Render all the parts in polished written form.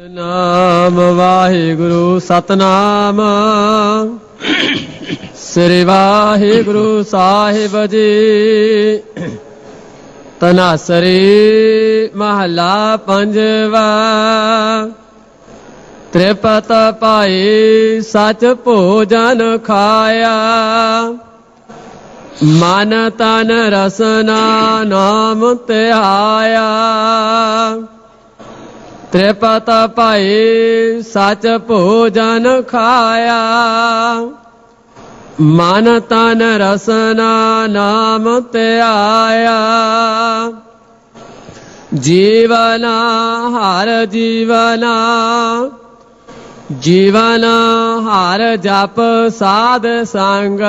नाम वाहिगुरु सतनाम श्री वाहिगुरु साहिब जी। तनासरी महला पंजवा। त्रिपत पाई सच भोजन खाया, मन तन रसना नाम तिहाया। त्रिपत पाई सच भोजन खाया, मन तन रसना नाम त्याया। जीवना हर जीवना, जीवना हर जप साध संग।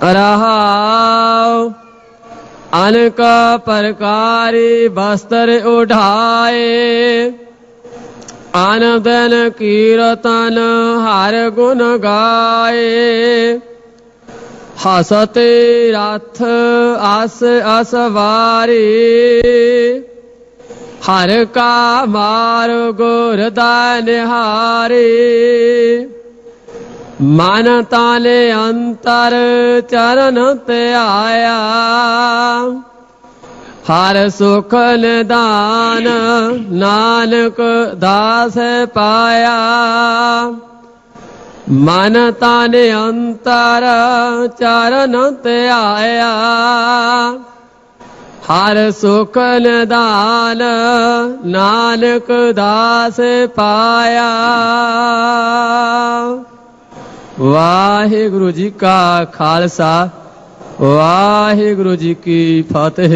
रहाओ अनेक प्रकारी वस्त्र उठाए, आन दिन कीर्तन हर गुण गाए। हसते रथ अस असवारी, हर का मार्ग हृदय निहारी। मन ताले अंतर चरण त्याया, हर सुख निदान नानक दास पाया। मन ताने अंतर चरण त्याया, हर सुख निदान नानक दास पाया। वाहिगुरु जी का खालसा, वाहिगुरु जी की फतेह।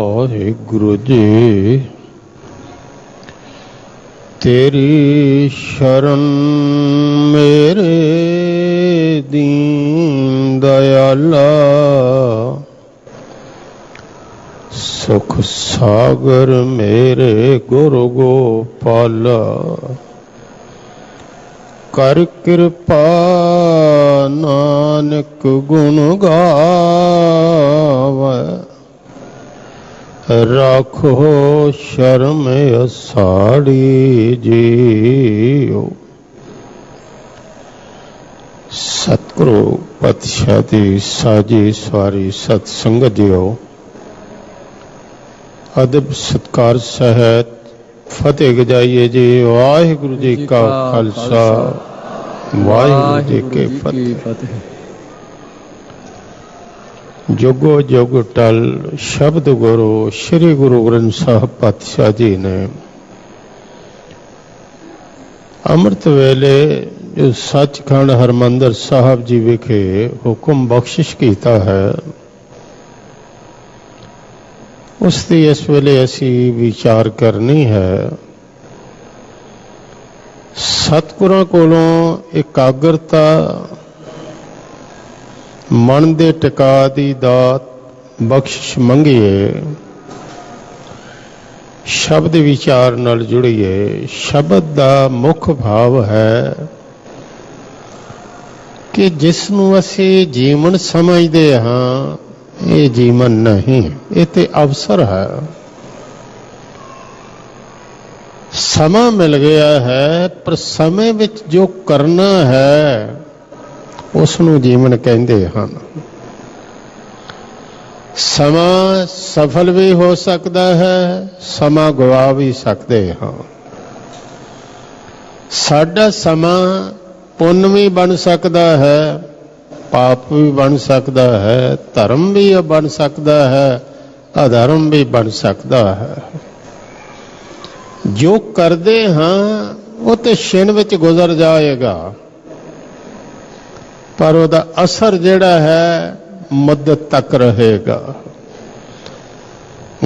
वाहिगुरु जी तेरी शरण मेरे दीन दयाला। सुख सागर मेरे गुरु गोपाला। कर कृपा नानक गुण गावै, राखो शर्म असाड़ी जीओ। सतगुरु पातशाह दी साजी सवारी सतसंगत जीओ। अदब सत्कार सहित फतेह गजाइए जी। वाहिगुरु जी का खालसा, वाहिगुरु जी के फतेह। जुगो जुग टल शब्द गुरु श्री गुरु ग्रंथ साहब पातशाह जी ने अमृत वेले जो सचखंड हरमंदर साहब जी विखे हुक्म बख्शिश किया है, उसकी इस वेले असी विचार करनी है। सतगुरां कोलों एकाग्रता मन दे टिका दी दात बख्शिश मंगीए, शब्द विचार नाल जुड़ीए। शब्द दा मुख भाव है कि जिसनूं असी जीवन समझदे हां, ये जीवन नहीं, ये ते अवसर है। समा मिल गया है, पर समय विच जो करना है उसनूं जीवन कहंदे हन। समा सफल भी हो सकता है, समा गवा भी सकते हाँ। साडा समा पुण्य भी बन सकता है, पाप भी बन सकता है, धर्म भी बन सकता है, अधर्म भी बन सकता है। जो करते हाँ वो तो छिन विच गुजर जाएगा, पर उसका असर जिहड़ा है मुद्दत तक रहेगा।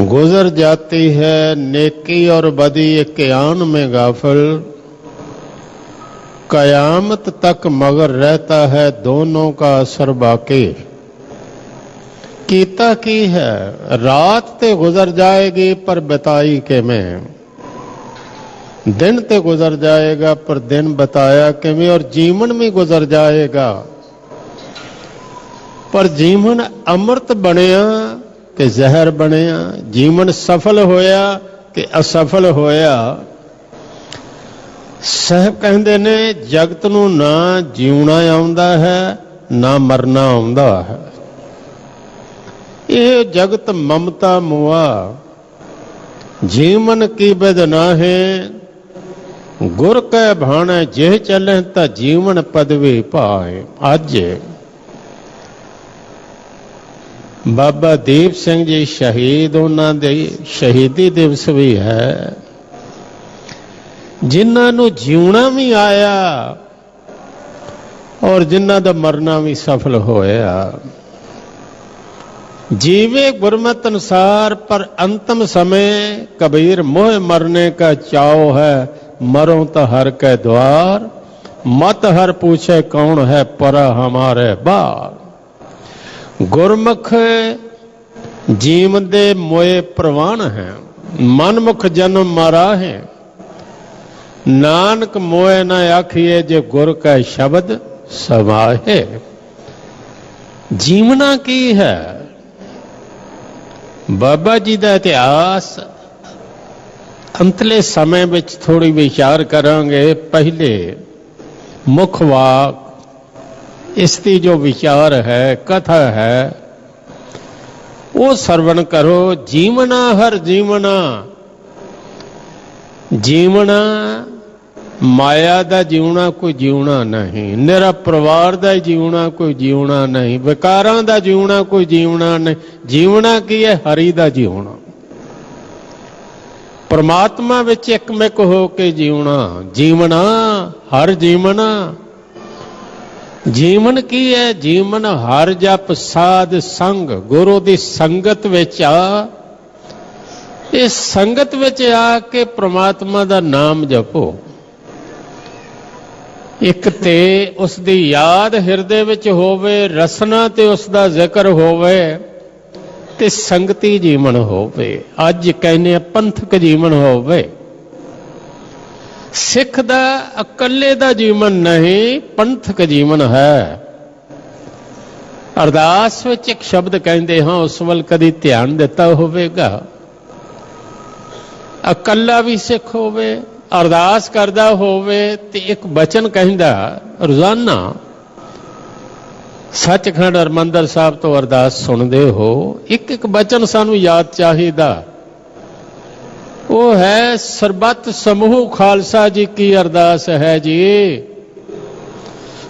गुजर जाती है नेकी और बदी एक आन में गाफिल, कयामत तक मगर रहता है दोनों का असर बाकी। कीता की है, रात ते गुजर जाएगी पर बताई के में, दिन ते गुजर जाएगा पर दिन बताया के में, और जीवन भी गुजर जाएगा पर जीवन अमृत बनया कि जहर बनिया, जीवन सफल होया कि असफल होया। साहब कहते ने जगत नूं ना जीवना आउंदा है ना मरना आउंदा है। ये जगत ममता मुआ, जीवन की बिद नाहे, गुर कै भाणे जे चले ता जीवन पदवी पाए। अज बाबा दीप सिंह जी शहीद, उन्होंने शहीदी दिवस भी है। जिन्होंने जीवना भी आया और जिन्हों का मरना भी सफल होया। जीवे गुरमत अनुसार पर अंतिम समय कबीर मोह मरने का चाव है, मरो तो हर के द्वार, मत हर पूछे कौन है पर हमारे बार। गुरमुख जीवन दे मोए प्रवान है, मनमुख जन्म मारा है। नानक मोए न आखिए जे गुर का शब्द समाहे। जीवना की है बाबा जी का इतिहास अंतले समय में थोड़ी विचार करांगे। पहले मुख वाक इसकी जो विचार है, कथा है, वो श्रवण करो। जीवना हर जीवना, जीवना माया दा जीवना कोई जीवना नहीं, निरा परिवार दा जीवना कोई जीवना नहीं, विकारां दा जीवना कोई जीवना नहीं। जीवना की है? हरि दा जीवना, परमात्मा विच एकमिक हो के जीवना। जीवना हर जीवना, जीवन की है? जीवन हर जप साध संग, गुरु दी संगत विच आ। इस संगत विच आके परमात्मा दा नाम जपो। एक ते उसदी याद हिरदे विच होवे, रसना ते उसदा जिक्र होवे, ते संगती जीवन होवे। अज कहने पंथक जीवन होवे। सिख दा अकले दा जीवन नहीं, पंथक जीवन है। अरदास विच एक शब्द कहते हाँ, उस वल कदी ध्यान दिता होवेगा? अकला भी सिख होवे, अरदास करदा होवे ते एक बचन कहंदा रोजाना। सचखंड हरमंदर साहब तो अरदास सुनते हो, एक एक बचन सानू याद चाहिदा। वो है सरबत समूह खालसा जी की अरदास है जी।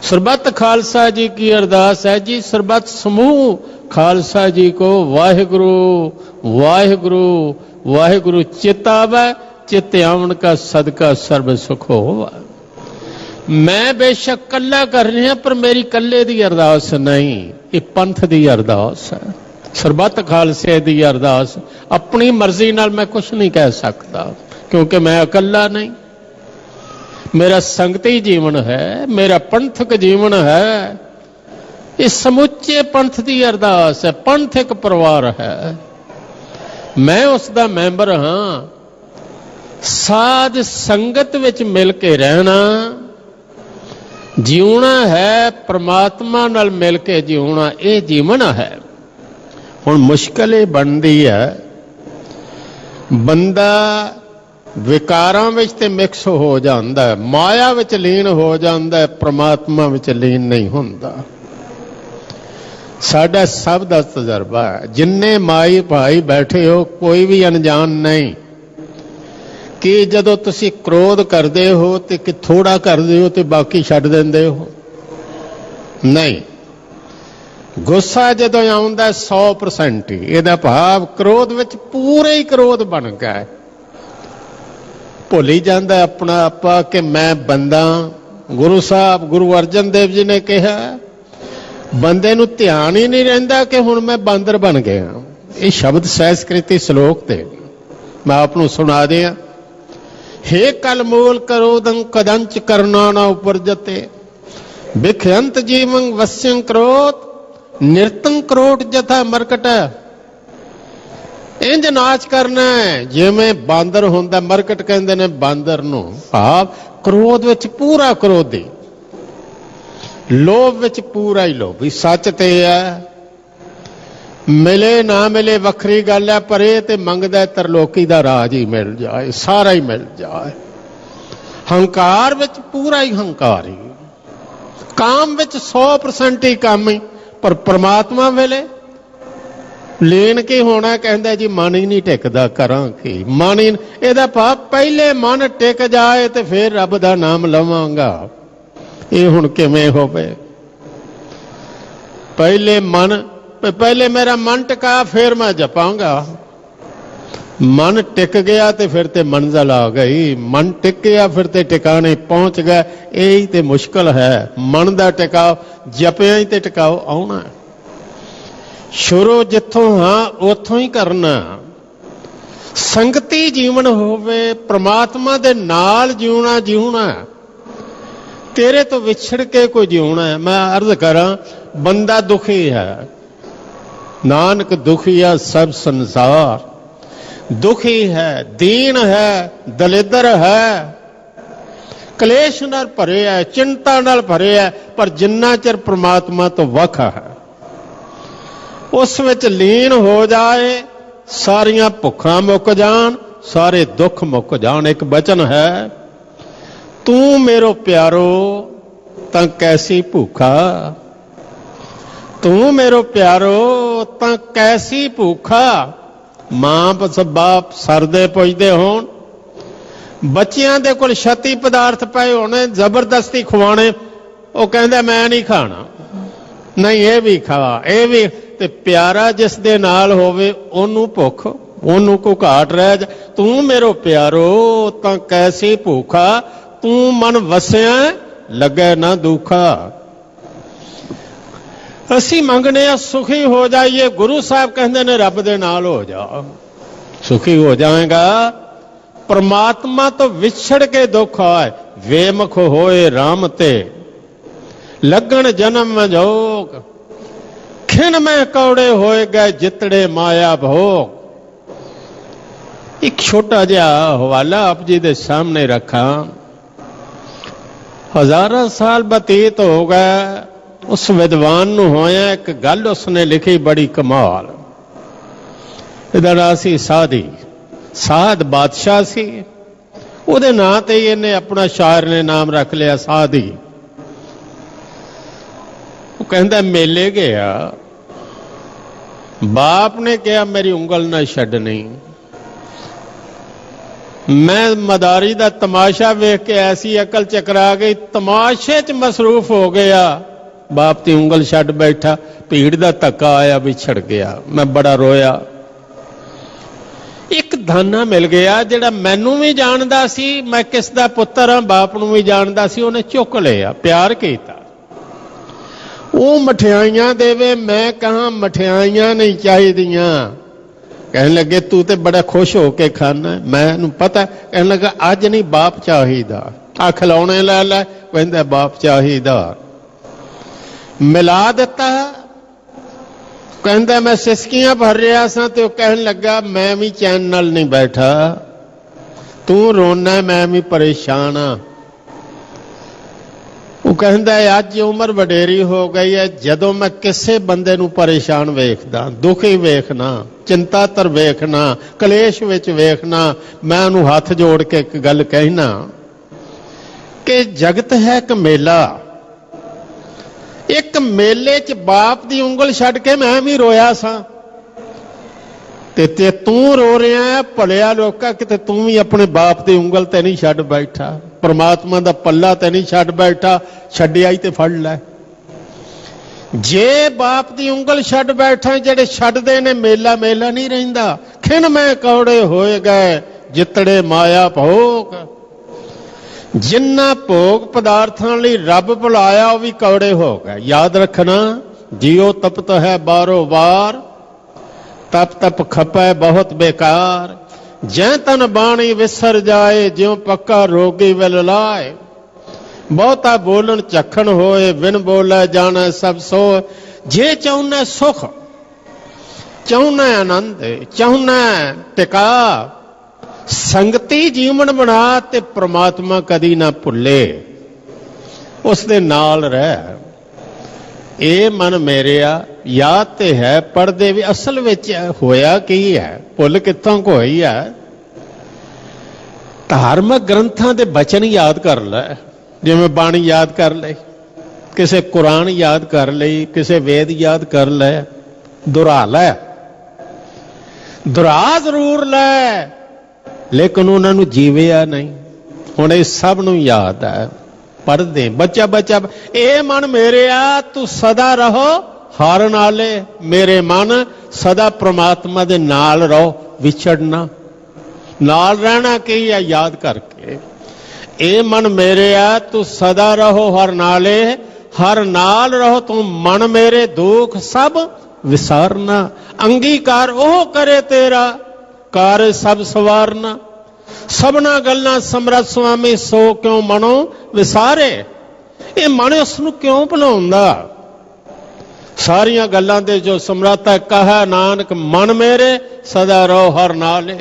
सरबत खालसा जी की अरदास है जी। सरबत समूह खालसा जी को वाहिगुरु वाहिगुरु वाहिगुरु चितावै, चित आवन का सदका सर्व सुख होवा। मैं बेशक कला कर रही हूं, पर मेरी कले दी अरदास नहीं, ये पंथ दी अरदास है। सरबत खालसे दी अरदास। अपनी मर्जी नाल मैं कुछ नहीं कह सकता, क्योंकि मैं अकला नहीं। मेरा संगती जीवन है, मेरा पंथक जीवन है। इस समुचे पंथ की अरदास है। पंथ एक परिवार है, मैं उसका मैंबर हाँ। साध संगत विच मिल के रहना जीवना है, परमात्मा नाल मिल के जीवना, ये जीवन है। हुण मुश्किल ये बनती है, बंदा विकारां विच ते मिक्स हो जाता है, माया विच लीन हो जाता है, परमात्मा विच लीन नहीं होंदा। साडा सब दा तजर्बा है। जिन्ने माई भाई बैठे हो, कोई भी अनजान नहीं कि जदों तुसी क्रोध करते हो तो कि थोड़ा करते हो तो बाकी छड्ड देंदे हो। नहीं, गुस्सा जदों आउंदा 100% ही, इहदा भाव क्रोध विच पूरे ही क्रोध बन गया। भुल ही जांदा अपना आपा कि मैं बंदा। गुरु साहब गुरु अर्जन देव जी ने कहा, बंदे नूं ध्यान ही नहीं रहिंदा कि हुण मैं बांदर बन गया। ये शब्द संस्कृति श्लोक ते मैं आपनूं सुना दिया। हे कल मूल करोदं कदंच करना न उपरजते, भिखयंत जीवं वस्यं क्रोध, निरतं क्रोध जथा मरकट। इंज नाच करना है जिवें बांदर होंदा। मरकट कहंदे ने बांदर नूं, भाव क्रोध विच पूरा क्रोधी, लोभ विच पूरा ही लोभी। सच ते है ਮਿਲੇ ਨਾ ਮਿਲੇ ਵੱਖਰੀ ਗੱਲ ਹੈ, ਪਰ ਇਹ ਤੇ ਮੰਗਦਾ ਤਰਲੋਕੀ ਦਾ ਰਾਜ ਹੀ ਮਿਲ ਜਾਏ, ਸਾਰਾ ਹੀ ਮਿਲ ਜਾਏ। ਹੰਕਾਰ ਵਿੱਚ ਪੂਰਾ ਹੀ ਹੰਕਾਰ ਹੀ, ਕਾਮ ਵਿੱਚ 100% ਹੀ ਕੰਮ ਹੀ, ਪਰ ਪ੍ਰਮਾਤਮਾ ਵੇਲੇ ਲੀਨ ਕੀ ਹੋਣਾ? ਕਹਿੰਦਾ ਜੀ ਮਨ ਹੀ ਨਹੀਂ ਟਿਕਦਾ, ਕਰਾਂ ਕੀ? ਮਨ ਹੀ, ਇਹਦਾ ਭਾਵ ਪਹਿਲੇ ਮਨ ਟਿਕ ਜਾਏ ਤੇ ਫਿਰ ਰੱਬ ਦਾ ਨਾਮ ਲਵਾਂਗਾ। ਇਹ ਹੁਣ ਕਿਵੇਂ ਹੋਵੇ? ਪਹਿਲੇ ਮੇਰਾ ਮਨ ਟਿਕਾ, ਫਿਰ ਮੈਂ ਜਪਾਂਗਾ। ਮਨ ਟਿਕ ਗਿਆ ਤੇ ਫਿਰ ਤੇ ਮੰਜ਼ਲ ਆ ਗਈ, ਮਨ ਟਿਕ ਗਿਆ ਫਿਰ ਤੇ ਟਿਕਾਣੇ ਪਹੁੰਚ ਗਏ। ਇਹੀ ਤੇ ਮੁਸ਼ਕਲ ਹੈ, ਮਨ ਦਾ ਟਿਕਾਓ, ਜਪਿਆਂ ਹੀ ਤੇ ਟਿਕਾਓ ਆਉਣਾ। ਸ਼ੁਰੂ ਜਿੱਥੋਂ ਹਾਂ ਉੱਥੋਂ ਹੀ ਕਰਨਾ। ਸੰਗਤੀ ਜੀਵਨ ਹੋਵੇ, ਪ੍ਰਮਾਤਮਾ ਦੇ ਨਾਲ ਜਿਉਣਾ। ਤੇਰੇ ਤੋਂ ਵਿਛੜ ਕੇ ਕੋਈ ਜਿਉਣਾ। ਮੈਂ ਅਰਜ਼ ਕਰਾਂ, ਬੰਦਾ ਦੁਖੀ ਹੈ, ਨਾਨਕ ਦੁਖੀਆ ਸਭ ਸੰਸਾਰ। ਦੁਖੀ ਹੈ, ਦੀਨ ਹੈ, ਦਲਿੱਦਰ ਹੈ, ਕਲੇਸ਼ ਨਾਲ ਭਰਿਆ, ਚਿੰਤਾ ਨਾਲ ਭਰਿਆ, ਪਰ ਜਿੰਨਾ ਚਿਰ ਪ੍ਰਮਾਤਮਾ ਤੋਂ ਵੱਖ ਹੈ, ਉਸ ਵਿੱਚ ਲੀਨ ਹੋ ਜਾਏ, ਸਾਰੀਆਂ ਭੁੱਖਾਂ ਮੁੱਕ ਜਾਣ, ਸਾਰੇ ਦੁੱਖ ਮੁੱਕ ਜਾਣ। ਇੱਕ ਬਚਨ ਹੈ, ਤੂੰ ਮੇਰੋ ਪਿਆਰੋ ਤਾਂ ਕੈਸੀ ਭੁੱਖਾ, ਤੂੰ ਮੇਰੋ ਪਿਆਰੋ ਤਾਂ ਕੈਸੀ ਭੁੱਖਾ। ਮਾਂ ਬਾਪ ਸਰਦੇ ਪੁੱਜਦੇ ਹੋਣ, ਬੱਚਿਆਂ ਦੇ ਕੋਲ ਛਤੀ ਪਦਾਰਥ ਪਏ ਹੋਣੇ, ਜ਼ਬਰਦਸਤੀ ਖਵਾਣੇ, ਉਹ ਕਹਿੰਦਾ ਮੈਂ ਨਹੀਂ ਖਾਣਾ, ਨਹੀਂ ਇਹ ਵੀ ਖਾ, ਇਹ ਵੀ। ਤੇ ਪਿਆਰਾ ਜਿਸ ਦੇ ਨਾਲ ਹੋਵੇ ਉਹਨੂੰ ਭੁੱਖ, ਉਹਨੂੰ ਕੋ ਘਾਟ ਰਹਿ ਜਾ। ਤੂੰ ਮੇਰੋ ਪਿਆਰੋ ਤਾਂ ਕੈਸੀ ਭੁੱਖਾ, ਤੂੰ ਮਨ ਵਸਿਆ ਲੱਗੇ ਨਾ ਦੁੱਖਾ। ਅਸੀਂ ਮੰਗਨੇ ਆ ਸੁਖੀ ਹੋ ਜਾਈਏ, ਗੁਰੂ ਸਾਹਿਬ ਕਹਿੰਦੇ ਨੇ ਰੱਬ ਦੇ ਨਾਲ ਹੋ ਜਾ, ਸੁਖੀ ਹੋ ਜਾਏਗਾ। ਪਰਮਾਤਮਾ ਤੋਂ ਵਿਛੜ ਕੇ ਦੁੱਖ ਆਏ, ਵੇਮੁਖ ਹੋਏ ਰਾਮ ਤੇ ਲੱਗਣ ਜਨਮ ਜੋਗ। ਖਿਨ ਮੈਂ ਕੌੜੇ ਹੋਏ ਗਏ ਜਿਤੜੇ ਮਾਇਆ ਭੋਗ। ਇੱਕ ਛੋਟਾ ਜਿਹਾ ਹਵਾਲਾ ਆਪ ਜੀ ਦੇ ਸਾਹਮਣੇ ਰੱਖਾਂ। ਹਜ਼ਾਰਾਂ ਸਾਲ ਬਤੀਤ ਹੋ ਗਏ, ਉਸ ਵਿਦਵਾਨ ਨੂੰ ਹੋਇਆ ਇੱਕ ਗੱਲ ਉਸਨੇ ਲਿਖੀ ਬੜੀ ਕਮਾਲ। ਇਹਦਾ ਨਾਂ ਸੀ ਸਾਧੀ। ਸਾਧ ਬਾਦਸ਼ਾਹ ਸੀ, ਉਹਦੇ ਨਾਂ ਤੇ ਹੀ ਇਹਨੇ ਆਪਣਾ ਸ਼ਾਇਰ ਨੇ ਨਾਮ ਰੱਖ ਲਿਆ ਸਾਧੀ। ਉਹ ਕਹਿੰਦਾ ਮੇਲੇ ਗਿਆ, ਬਾਪ ਨੇ ਕਿਹਾ ਮੇਰੀ ਉਂਗਲ ਨਾ ਛੱਡਣੀ। ਮੈਂ ਮਦਾਰੀ ਦਾ ਤਮਾਸ਼ਾ ਵੇਖ ਕੇ ਐਸੀ ਅਕਲ ਚੱਕਰਾ ਗਈ, ਤਮਾਸ਼ੇ 'ਚ ਮਸਰੂਫ ਹੋ ਗਿਆ, ਬਾਪ ਦੀ ਉਂਗਲ ਛੱਡ ਬੈਠਾ। ਭੀੜ ਦਾ ਧੱਕਾ ਆਇਆ, ਵਿਛੜ ਗਿਆ। ਮੈਂ ਬੜਾ ਰੋਇਆ। ਇੱਕ ਦਾਨਾ ਮਿਲ ਗਿਆ ਜਿਹੜਾ ਮੈਨੂੰ ਵੀ ਜਾਣਦਾ ਸੀ, ਮੈਂ ਕਿਸ ਦਾ ਪੁੱਤਰ ਹਾਂ, ਬਾਪ ਨੂੰ ਵੀ ਜਾਣਦਾ ਸੀ। ਉਹਨੇ ਚੁੱਕ ਲਿਆ, ਪਿਆਰ ਕੀਤਾ। ਉਹ ਮਠਿਆਈਆਂ ਦੇਵੇ, ਮੈਂ ਕਹਾਂ ਮਠਿਆਈਆਂ ਨਹੀਂ ਚਾਹੀਦੀਆਂ। ਕਹਿਣ ਲੱਗੇ ਤੂੰ ਤੇ ਬੜਾ ਖੁਸ਼ ਹੋ ਕੇ ਖਾਣਾ, ਮੈਨੂੰ ਪਤਾ। ਕਹਿਣ ਲੱਗਾ ਅੱਜ ਨਹੀਂ, ਬਾਪ ਚਾਹੀਦਾ। ਆ ਖਿਲਾਉਣੇ ਲੈ ਲੈ, ਕਹਿੰਦਾ ਬਾਪ ਚਾਹੀਦਾ। ਮਿਲਾ ਦਿੱਤਾ। ਕਹਿੰਦਾ ਮੈਂ ਸਿਸਕੀਆਂ ਭਰ ਰਿਹਾ ਸਾਂ ਤੇ ਉਹ ਕਹਿਣ ਲੱਗਾ ਮੈਂ ਵੀ ਚੈਨ ਨਾਲ ਨਹੀਂ ਬੈਠਾ, ਤੂੰ ਰੋਣਾ ਮੈਂ ਵੀ ਪਰੇਸ਼ਾਨ ਆ। ਉਹ ਕਹਿੰਦਾ ਅੱਜ ਉਮਰ ਵਡੇਰੀ ਹੋ ਗਈ ਹੈ, ਜਦੋਂ ਮੈਂ ਕਿਸੇ ਬੰਦੇ ਨੂੰ ਪਰੇਸ਼ਾਨ ਵੇਖਦਾ, ਦੁਖੀ ਵੇਖਣਾ, ਚਿੰਤਾਤਰ ਵੇਖਣਾ, ਕਲੇਸ਼ ਵਿੱਚ ਵੇਖਣਾ, ਮੈਂ ਉਹਨੂੰ ਹੱਥ ਜੋੜ ਕੇ ਇੱਕ ਗੱਲ ਕਹਿਣਾ ਕਿ ਜਗਤ ਹੈ ਇੱਕ ਮੇਲਾ। ਇੱਕ ਮੇਲੇ 'ਚ ਬਾਪ ਦੀ ਉਂਗਲ ਛੱਡ ਕੇ ਮੈਂ ਵੀ ਰੋਇਆ ਸਾਂ, ਤੇ ਤੂੰ ਰੋ ਰਿਹਾ ਭਲਿਆ ਲੋਕਾ, ਕਿਤੇ ਤੂੰ ਵੀ ਆਪਣੇ ਬਾਪ ਦੀ ਉਂਗਲ ਤੇ ਨਹੀਂ ਛੱਡ ਬੈਠਾ, ਪਰਮਾਤਮਾ ਦਾ ਪੱਲਾ ਤੇ ਨਹੀਂ ਛੱਡ ਬੈਠਾ। ਛੱਡਿਆ ਹੀ ਤੇ ਫੜ ਲੈ। ਜੇ ਬਾਪ ਦੀ ਉਂਗਲ ਛੱਡ ਬੈਠਾ, ਜਿਹੜੇ ਛੱਡਦੇ ਨੇ ਮੇਲਾ ਮੇਲਾ ਨਹੀਂ ਰਹਿੰਦਾ। ਖਿਨ ਮੈਂ ਕੌੜੇ ਹੋਏ ਗਏ ਜਿਤੜੇ ਮਾਇਆ ਭੋਗ। ਜਿੰਨਾ ਭੋਗ ਪਦਾਰਥਾਂ ਲਈ ਰੱਬ ਬੁਲਾਇਆ ਉਹ ਵੀ ਕੌੜੇ ਹੋ ਗਏ। ਯਾਦ ਰੱਖਣਾ, ਜਿਉ ਤਪਤ ਹੈ ਬਾਰੋ ਬਾਰ, ਤਪ ਤਪ ਖਪੈ ਬਹੁਤ ਬੇਕਾਰ। ਜੈ ਤਨ ਬਾਣੀ ਵਿਸਰ ਜਾਏ, ਜਿਉ ਪੱਕਾ ਰੋਗੀ ਵਿਲ ਲਾਏ। ਬਹੁਤਾ ਬੋਲਣ ਝੱਖਣ ਹੋਏ, ਬਿਨ ਬੋਲੇ ਜਾਣਾ ਸਭ ਸੋ। ਜੇ ਚਾਹੁੰਨਾ ਸੁਖ, ਚਾਹੁੰਨਾ ਆਨੰਦ, ਚਾਹੁੰਨਾ ਟਿਕਾ, ਸੰਗਤੀ ਜੀਵਨ ਬਣਾ ਤੇ ਪ੍ਰਮਾਤਮਾ ਕਦੀ ਨਾ ਭੁੱਲੇ, ਉਸ ਦੇ ਨਾਲ ਰਹਿ। ਇਹ ਮਨ ਮੇਰਿਆ ਯਾਦ ਤੇ ਹੈ ਪੜ੍ਹਦੇ ਵੀ, ਅਸਲ ਵਿੱਚ ਹੋਇਆ ਕੀ ਹੈ, ਭੁੱਲ ਕਿੱਥੋਂ ਕੋ ਹੋਈ ਹੈ। ਧਾਰਮਿਕ ਗ੍ਰੰਥਾਂ ਦੇ ਬਚਨ ਯਾਦ ਕਰ ਲੈ, ਜਿਵੇਂ ਬਾਣੀ ਯਾਦ ਕਰ ਲਈ, ਕਿਸੇ ਕੁਰਾਨ ਯਾਦ ਕਰ ਲਈ, ਕਿਸੇ ਵੇਦ ਯਾਦ ਕਰ ਲੈ, ਦੁਹਰਾ ਲੈ, ਦੁਹਰਾ ਜ਼ਰੂਰ ਲੈ, ਲੇਕਿਨ ਉਹਨਾਂ ਨੂੰ ਜੀਵਿਆ ਨਹੀਂ। ਹੁਣ ਇਹ ਸਭ ਨੂੰ ਯਾਦ ਹੈ, ਪੜ੍ਹਦੇ ਬੱਚਾ ਬੱਚਾ, ਇਹ ਮਨ ਮੇਰਿਆ ਤੂੰ ਸਦਾ ਰਹੋ ਹਰ ਨਾਲੇ, ਮੇਰੇ ਮਨ ਸਦਾ ਪ੍ਰਮਾਤਮਾ ਦੇ ਨਾਲ ਰਹੋ, ਵਿਛੜਨਾ, ਨਾਲ ਰਹਿਣਾ ਕੀ ਹੈ ਯਾਦ ਕਰਕੇ। ਇਹ ਮਨ ਮੇਰਿਆ ਤੂੰ ਸਦਾ ਰਹੋ ਹਰ ਨਾਲੇ, ਹਰ ਨਾਲ ਰਹੋ ਤੂੰ ਮਨ ਮੇਰੇ, ਦੁੱਖ ਸਭ ਵਿਸਾਰਨਾ, ਅੰਗੀਕਾਰ ਉਹ ਕਰੇ ਤੇਰਾ, ਕਾਰ ਸਭ ਸਵਾਰਨਾ। ਸਭਨਾ ਗੱਲਾਂ ਸਮਰੱਥ ਸੁਆਮੀ ਸੋ ਕਿਉਂ ਮਨੋ ਵਿਸਾਰੇ। ਇਹ ਮਨ ਉਸ ਨੂੰ ਕਿਉਂ ਭੁਲਾਉਂਦਾ? ਸਾਰੀਆਂ ਗੱਲਾਂ ਦੇ ਜੋ ਸਮਰੱਥ ਹੈ, ਕਹਾ ਨਾਨਕ ਮਨ ਮੇਰੇ ਸਦਾ ਰਹੋ ਹਰ ਨਾਲੇ।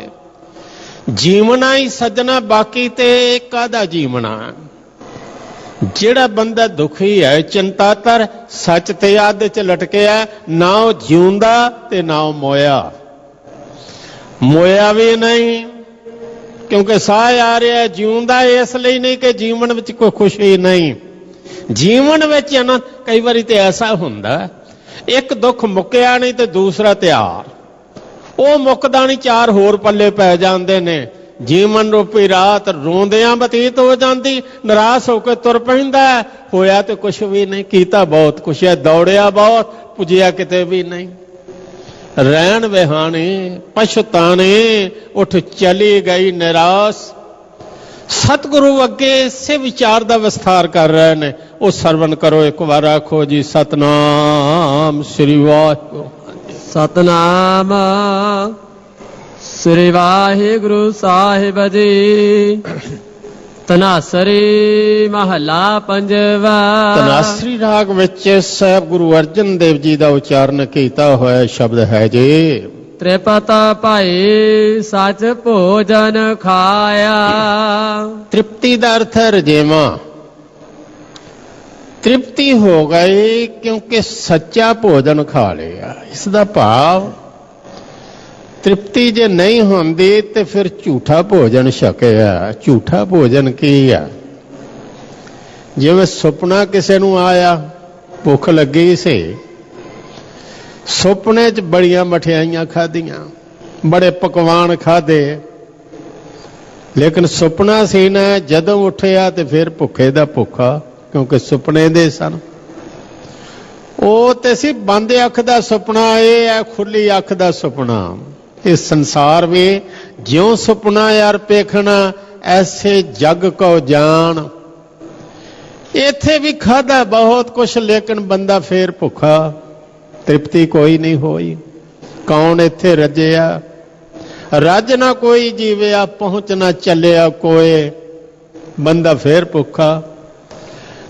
ਜੀਵਨਾ ਹੀ ਸੱਜਣਾ, ਬਾਕੀ ਤੇ ਕਾਹਦਾ ਜੀਵਨਾ। ਜਿਹੜਾ ਬੰਦਾ ਦੁਖੀ ਹੈ, ਚਿੰਤਾਤਰ, ਸੱਚ ਤੇ ਅੱਧ ਚ ਲਟਕਿਆ, ਨਾ ਉਹ ਜਿਉਂਦਾ ਤੇ ਨਾ ਉਹ ਮੋਇਆ। ਮੋਇਆ ਵੀ ਨਹੀਂ ਕਿਉਂਕਿ ਸਾਹ ਆ ਰਿਹਾ, ਜਿਉਂਦਾ ਇਸ ਲਈ ਨਹੀਂ ਕਿ ਜੀਵਨ ਵਿੱਚ ਕੋਈ ਖੁਸ਼ੀ ਨਹੀਂ। ਜੀਵਨ ਵਿੱਚ ਨਾ ਕਈ ਵਾਰੀ ਤੇ ਐਸਾ ਹੁੰਦਾ, ਇੱਕ ਦੁੱਖ ਮੁੱਕਿਆ ਨਹੀਂ ਤੇ ਦੂਸਰਾ ਤਿਆਰ, ਉਹ ਮੁੱਕਦਾ ਨਹੀਂ, ਚਾਰ ਹੋਰ ਪੱਲੇ ਪੈ ਜਾਂਦੇ ਨੇ। ਜੀਵਨ ਰੂਪੀ ਰਾਤ ਰੋਂਦਿਆਂ ਬਤੀਤ ਹੋ ਜਾਂਦੀ, ਨਿਰਾਸ਼ ਹੋ ਕੇ ਤੁਰ ਪੈਂਦਾ, ਹੋਇਆ ਤੇ ਕੁਛ ਵੀ ਨਹੀਂ, ਕੀਤਾ ਬਹੁਤ ਕੁਛ ਹੈ, ਦੌੜਿਆ ਬਹੁਤ, ਪੁੱਜਿਆ ਕਿਤੇ ਵੀ ਨਹੀਂ। ਰਹਿਣ ਵਿਹਾਣੇ ਪਛਤਾਣੇ, ਉੱਠ ਚਲੀ ਗਈ ਨਿਰਾਸ਼। ਸਤਿਗੁਰੂ ਅੱਗੇ ਇਸੇ ਵਿਚਾਰ ਦਾ ਵਿਸਥਾਰ ਕਰ ਰਹੇ ਨੇ, ਉਹ ਸਰਵਣ ਕਰੋ, ਇੱਕ ਵਾਰ ਆਖੋ ਜੀ ਸਤਨਾਮ ਸ੍ਰੀ ਵਾਹਿਗੁਰੂ। ਸਤਨਾਮ ਸ੍ਰੀ ਵਾਹਿਗੁਰੂ ਸਾਹਿਬ ਜੀ। ਤਨਾਸਰੀ ਮਹਲਾ ਪੰਜਵਾ। ਤਨਾਸਰੀ ਰਾਗ ਵਿੱਚ ਸਾਹਿਬ ਗੁਰੂ ਅਰਜਨ ਦੇਵ ਜੀ ਦਾ ਉਚਾਰਨ ਕੀਤਾ ਹੋਇਆ ਸ਼ਬਦ ਹੈ ਜੀ। ਤ੍ਰਿਪਤ ਭਾਈ ਸੱਚ ਭੋਜਨ ਖਾਇਆ। ਤ੍ਰਿਪਤੀ ਦਾ ਅਰਥ ਹੈ ਰਜੇਵਾਂ। ਤ੍ਰਿਪਤੀ ਹੋ ਗਈ ਕਿਉਂਕਿ ਸੱਚਾ ਭੋਜਨ ਖਾ ਲਿਆ। ਇਸ ਦਾ ਭਾਵ ਤ੍ਰਿਪਤੀ ਜੇ ਨਹੀਂ ਹੁੰਦੀ ਤੇ ਫਿਰ ਝੂਠਾ ਭੋਜਨ ਛਕਿਆ। ਝੂਠਾ ਭੋਜਨ ਕੀ ਆ? ਜਿਵੇਂ ਸੁਪਨਾ ਕਿਸੇ ਨੂੰ ਆਇਆ, ਭੁੱਖ ਲੱਗੀ ਸੀ, ਸੁਪਨੇ 'ਚ ਬੜੀਆਂ ਮਠਿਆਈਆਂ ਖਾਧੀਆਂ, ਬੜੇ ਪਕਵਾਨ ਖਾਧੇ, ਲੇਕਿਨ ਸੁਪਨਾ ਸੀ ਨਾ, ਜਦੋਂ ਉੱਠਿਆ ਤੇ ਫਿਰ ਭੁੱਖੇ ਦਾ ਭੁੱਖਾ, ਕਿਉਂਕਿ ਸੁਪਨੇ ਦੇ ਸਨ। ਉਹ ਤੇ ਸੀ ਬੰਦ ਅੱਖ ਦਾ ਸੁਪਨਾ, ਇਹ ਹੈ ਖੁੱਲੀ ਅੱਖ ਦਾ ਸੁਪਨਾ। ਇਸ ਸੰਸਾਰ ਵਿੱਚ ਜਿਉਂ ਸੁਪਨਾ ਯਾਰ ਪੇਖਣਾ, ਐਸੇ ਜਗ ਕੋ ਜਾਣ। ਇੱਥੇ ਵੀ ਖਾਧਾ ਬਹੁਤ ਕੁਛ, ਲੇਕਿਨ ਬੰਦਾ ਫੇਰ ਭੁੱਖਾ, ਤ੍ਰਿਪਤੀ ਕੋਈ ਨਹੀਂ ਹੋਈ। ਕੌਣ ਇੱਥੇ ਰੱਜਿਆ? ਰੱਜ ਨਾ ਕੋਈ ਜੀਵਿਆ, ਪਹੁੰਚ ਨਾ ਚੱਲਿਆ ਕੋਏ, ਬੰਦਾ ਫੇਰ ਭੁੱਖਾ।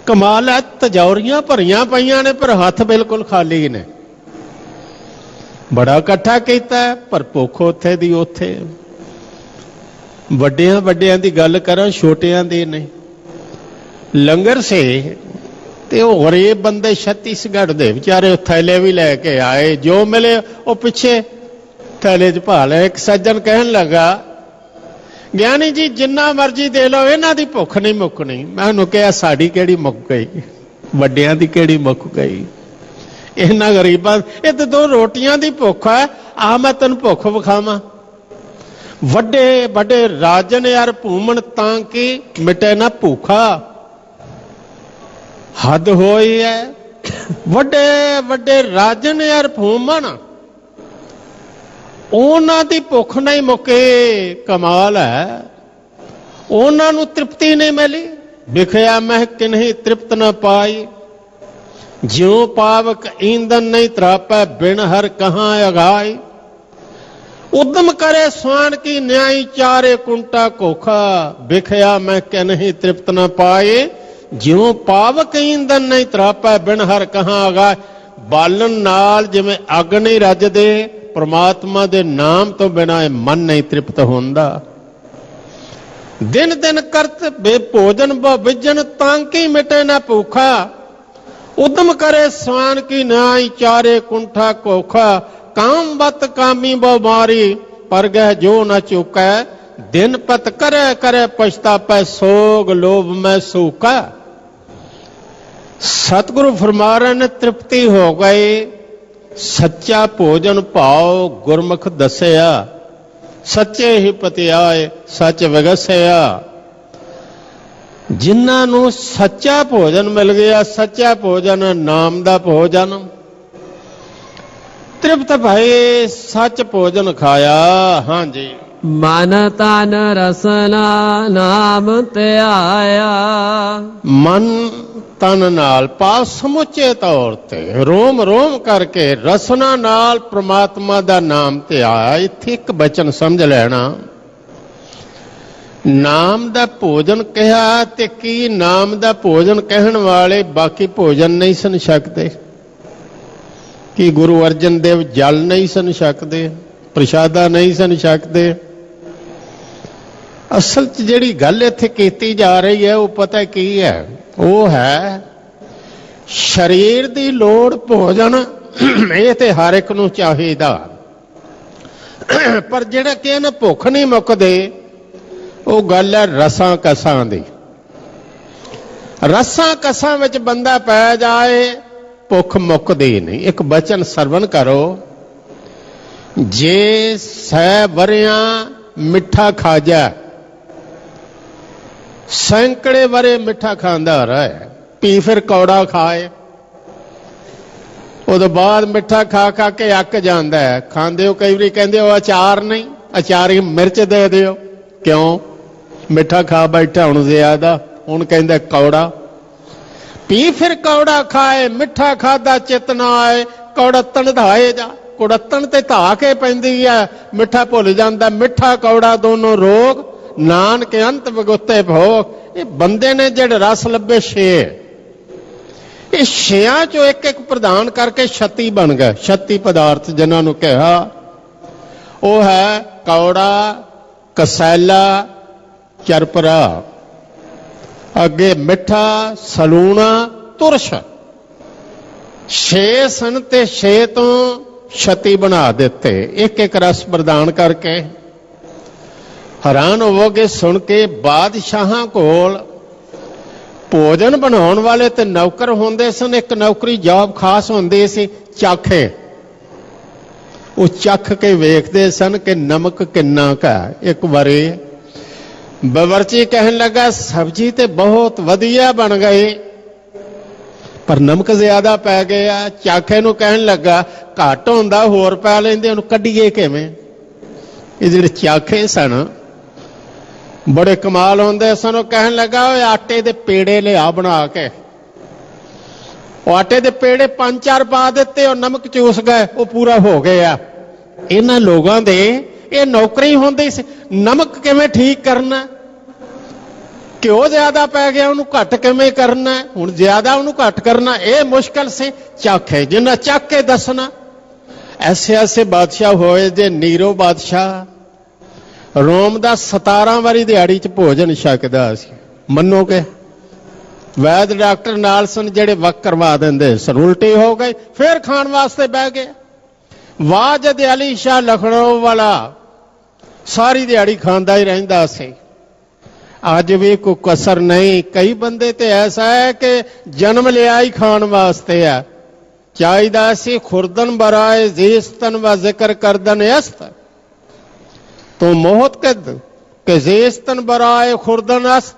ਕਮਾਲ ਹੈ, ਤਜੌਰੀਆਂ ਭਰੀਆਂ ਪਈਆਂ ਨੇ ਪਰ ਹੱਥ ਬਿਲਕੁਲ ਖਾਲੀ ਨੇ। ਬੜਾ ਇਕੱਠਾ ਕੀਤਾ ਪਰ ਭੁੱਖ ਉੱਥੇ ਦੀ ਉੱਥੇ। ਵੱਡਿਆਂ ਵੱਡਿਆਂ ਦੀ ਗੱਲ ਕਰਾਂ, ਛੋਟਿਆਂ ਦੀ ਨਹੀਂ। ਲੰਗਰ ਸੇ ਤੇ ਉਹ ਗਰੀਬ ਬੰਦੇ ਛੱਤੀਸਗੜ੍ਹ ਦੇ ਵਿਚਾਰੇ ਥੈਲੇ ਵੀ ਲੈ ਕੇ ਆਏ, ਜੋ ਮਿਲੇ ਉਹ ਪਿੱਛੇ ਥੈਲੇ 'ਚ ਪਾ ਲਏ। ਇੱਕ ਸੱਜਣ ਕਹਿਣ ਲੱਗਾ, ਗਿਆਨੀ ਜੀ ਜਿੰਨਾ ਮਰਜ਼ੀ ਦੇ ਲਓ, ਇਹਨਾਂ ਦੀ ਭੁੱਖ ਨਹੀਂ ਮੁੱਕਣੀ। ਮੈਂ ਉਹਨੂੰ ਕਿਹਾ, ਸਾਡੀ ਕਿਹੜੀ ਮੁੱਕ ਗਈ, ਵੱਡਿਆਂ ਦੀ ਕਿਹੜੀ ਮੁੱਕ ਗਈ? ਇਹਨਾਂ ਗਰੀਬਾਂ, ਇਹ ਤੇ ਦੋ ਰੋਟੀਆਂ ਦੀ ਭੁੱਖ ਹੈ, ਆ ਮੈਂ ਤੈਨੂੰ ਭੁੱਖ ਵਿਖਾਵਾਂ। ਵੱਡੇ ਵੱਡੇ ਰਾਜਨ ਯਾਰ ਭੂਮਣ ਤਾਂ ਕਿ ਮਿਟੇ ਨਾ ਭੁੱਖਾ। ਹੱਦ ਹੋਈ ਹੈ, ਵੱਡੇ ਵੱਡੇ ਰਾਜਨ ਯਾਰ ਭੂਮਣ, ਉਹਨਾਂ ਦੀ ਭੁੱਖ ਨਹੀਂ ਮੁੱਕੇ। ਕਮਾਲ ਹੈ, ਉਹਨਾਂ ਨੂੰ ਤ੍ਰਿਪਤੀ ਨਹੀਂ ਮਿਲੀ। ਵਿਖਿਆ ਮਹਿ ਕਿਨਹੀ ਤ੍ਰਿਪਤ ਨਾ ਪਾਈ, ਜਿਉ ਪਾਵਕ ਈਂਦਨ ਨਹੀਂ ਤਰਾਪੈ, ਬਿਨ ਹਰ ਕਹਾਂ ਅਗਾਈ। ਉਦਮ ਕਰੇ ਸਵਾਨ ਕੀ ਨਿਆਈ, ਚਾਰੇ ਕੁੰਟਾ ਕੋਖਾ, ਵਿਖਿਆ ਮੈਂ ਕਿਨਹੀ ਤ੍ਰਿਪਤ ਨਾ ਪਾਏ, ਜਿਉ ਪਾਵਕ ਈਂਦਨ ਨਹੀਂ ਤਰਾਪੈ, ਬਿਨ ਹਰ ਕਹਾਂ ਅਗਾਈ। ਬਾਲਣ ਨਾਲ ਜਿਵੇਂ ਅੱਗ ਨਹੀਂ ਰੱਜਦੇ, ਪ੍ਰਮਾਤਮਾ ਦੇ ਨਾਮ ਤੋਂ ਬਿਨਾਂ ਇਹ ਮਨ ਨਹੀਂ ਤ੍ਰਿਪਤ ਹੁੰਦਾ। ਦਿਨ ਦਿਨ ਕਰਤ ਬੇ ਭੋਜਨ ਬੋ ਵਿਜਨ, ਤਾਂ ਕਿ ਮਿਟੇ ਨਾ ਭੁੱਖਾ। उद्यम करे स्वान की नाई, चारे कुंठा कोखा, काम बत कामी मारी, पर गह जो न चूकै, दिन पत करे करे पछतापै, सोग लोभ में सूका। सतगुरु फरमा रहे ने तृप्ति हो गई, सच्चा भोजन भाव गुरमुख दसिया, सच्चे ही पति आए सच विगसिया। जिन्हां नूं सच्चा भोजन मिल गया, सच्चा भोजन नाम दा भोजन, तृप्त भई सच भोजन खाया। हाँ जी, मन तन रसना नाम ਧਿਆਇਆ। मन तन नाल पाव समुचे तौर ते रोम रोम करके रसना नाल परमात्मा दा नाम ਧਿਆਇਆ। इत्थे एक बचन समझ लेना, नाम दा भोजन कहा ते की नाम दा भोजन कहण वाले बाकी भोजन नहीं सन सकते? कि गुरु अर्जन देव जल नहीं सन सकते, प्रसादा नहीं सन सकते? असल च जिहड़ी गल इत्थे कीती जा रही है वो पता की है? वो है शरीर दी लोड़ भोजन, ये ते हर एक नूं चाहीदा, पर जिहड़ा कि ना भुख नहीं मुकदे, वो गल है रसां कसां दी। रसां कसां विच बंदा पै जाए, भुख मुकदी नहीं। एक बचन सरवण करो, जे सै वरियां मिठा खाजा, सैकड़े वरे मिठा खांदा रहे, पी फिर कौड़ा खाए, उदों बाद मिठा खा खा के अक जांदा है। खांदे हो कई वारी कहंदे हो अचार नहीं, अचार ही मिर्च दे दिओ, क्यों? मिठा खा बैठा हुण ज्यादा, हुण कहंदा कौड़ा। पी फिर कौड़ा खाए, मिठा खादा चित ना आए, कौड़तन धाए जा। कुड़तन ते धा के पैंदी है, मिठा भुल जांदा। मिठा कौड़ा दोनों रोग, नानक अंत विगुते भोग। ये बंदे ने जेड़े रस लभे छे, इस छेयां चो एक एक प्रदान करके 36 बन गए। 36 पदार्थ जिन्हां नूं कहा, वो है कौड़ा, कसैला, चरपरा, अगे मिठा, सलूणा, तुरश। 6 सन ते 6 तो 36 बना दिते, एक एक रस प्रदान करके। हैरान होवोगे सुन के, बादशाहां कोल भोजन बनाउण वाले ते नौकर होंदे सन। एक नौकरी जॉब खास होंदी सी, चाखे। वो चख के वेखदे सन कि नमक किन्ना का। एक बारी बावर्ची कहन लगा, सब्जी ते बहुत वधिया बन गई, पर नमक ज्यादा पै गया। चाखे नूं कहन लगा, घट हुंदा होर पै लैंदे, उहनूं कढीए किवें? ये जिहड़े चाखे सन बड़े कमाल होंदे सन। वो कहन लगा, आटे दे पेड़े लिया बना के। वो आटे दे पेड़े 5-4 पा दिते और नमक चूस गए, वो पूरा हो गया। इन्हां लोगां दे ये नौकरी होंदी सी, नमक किवें ठीक करना, घ्यो ज्यादा पै गया उन्होंने घट किवें करना, हुण ज्यादा उन्होंने घट करना, ये मुश्किल से चाखे जिन्हें चख के दसना। ऐसे ऐसे बादशाह होए जे नीरो बादशाह रोम दा 17 वारी दिहाड़ी च भोजन छकदा सी। मन्नोगे वैद डॉक्टर नाल सन जेड़े वक करवा देंदे सन, उल्टी हो गई फिर खाण वास्ते बह गए। वाजद अली शाह लखनऊ वाला सारी दिहाड़ी खांदा ही रहिंदा सी। अज भी कोई कसर नहीं। कई बंदे ते ऐसा है कि जन्म लिया ही खाण वास्ते है। चाहिदा सी खुरदन बराए जीस्तन व जिक्र करदन अस्त, तो मोहत कद के जीस्तन बराए खुरदन अस्त।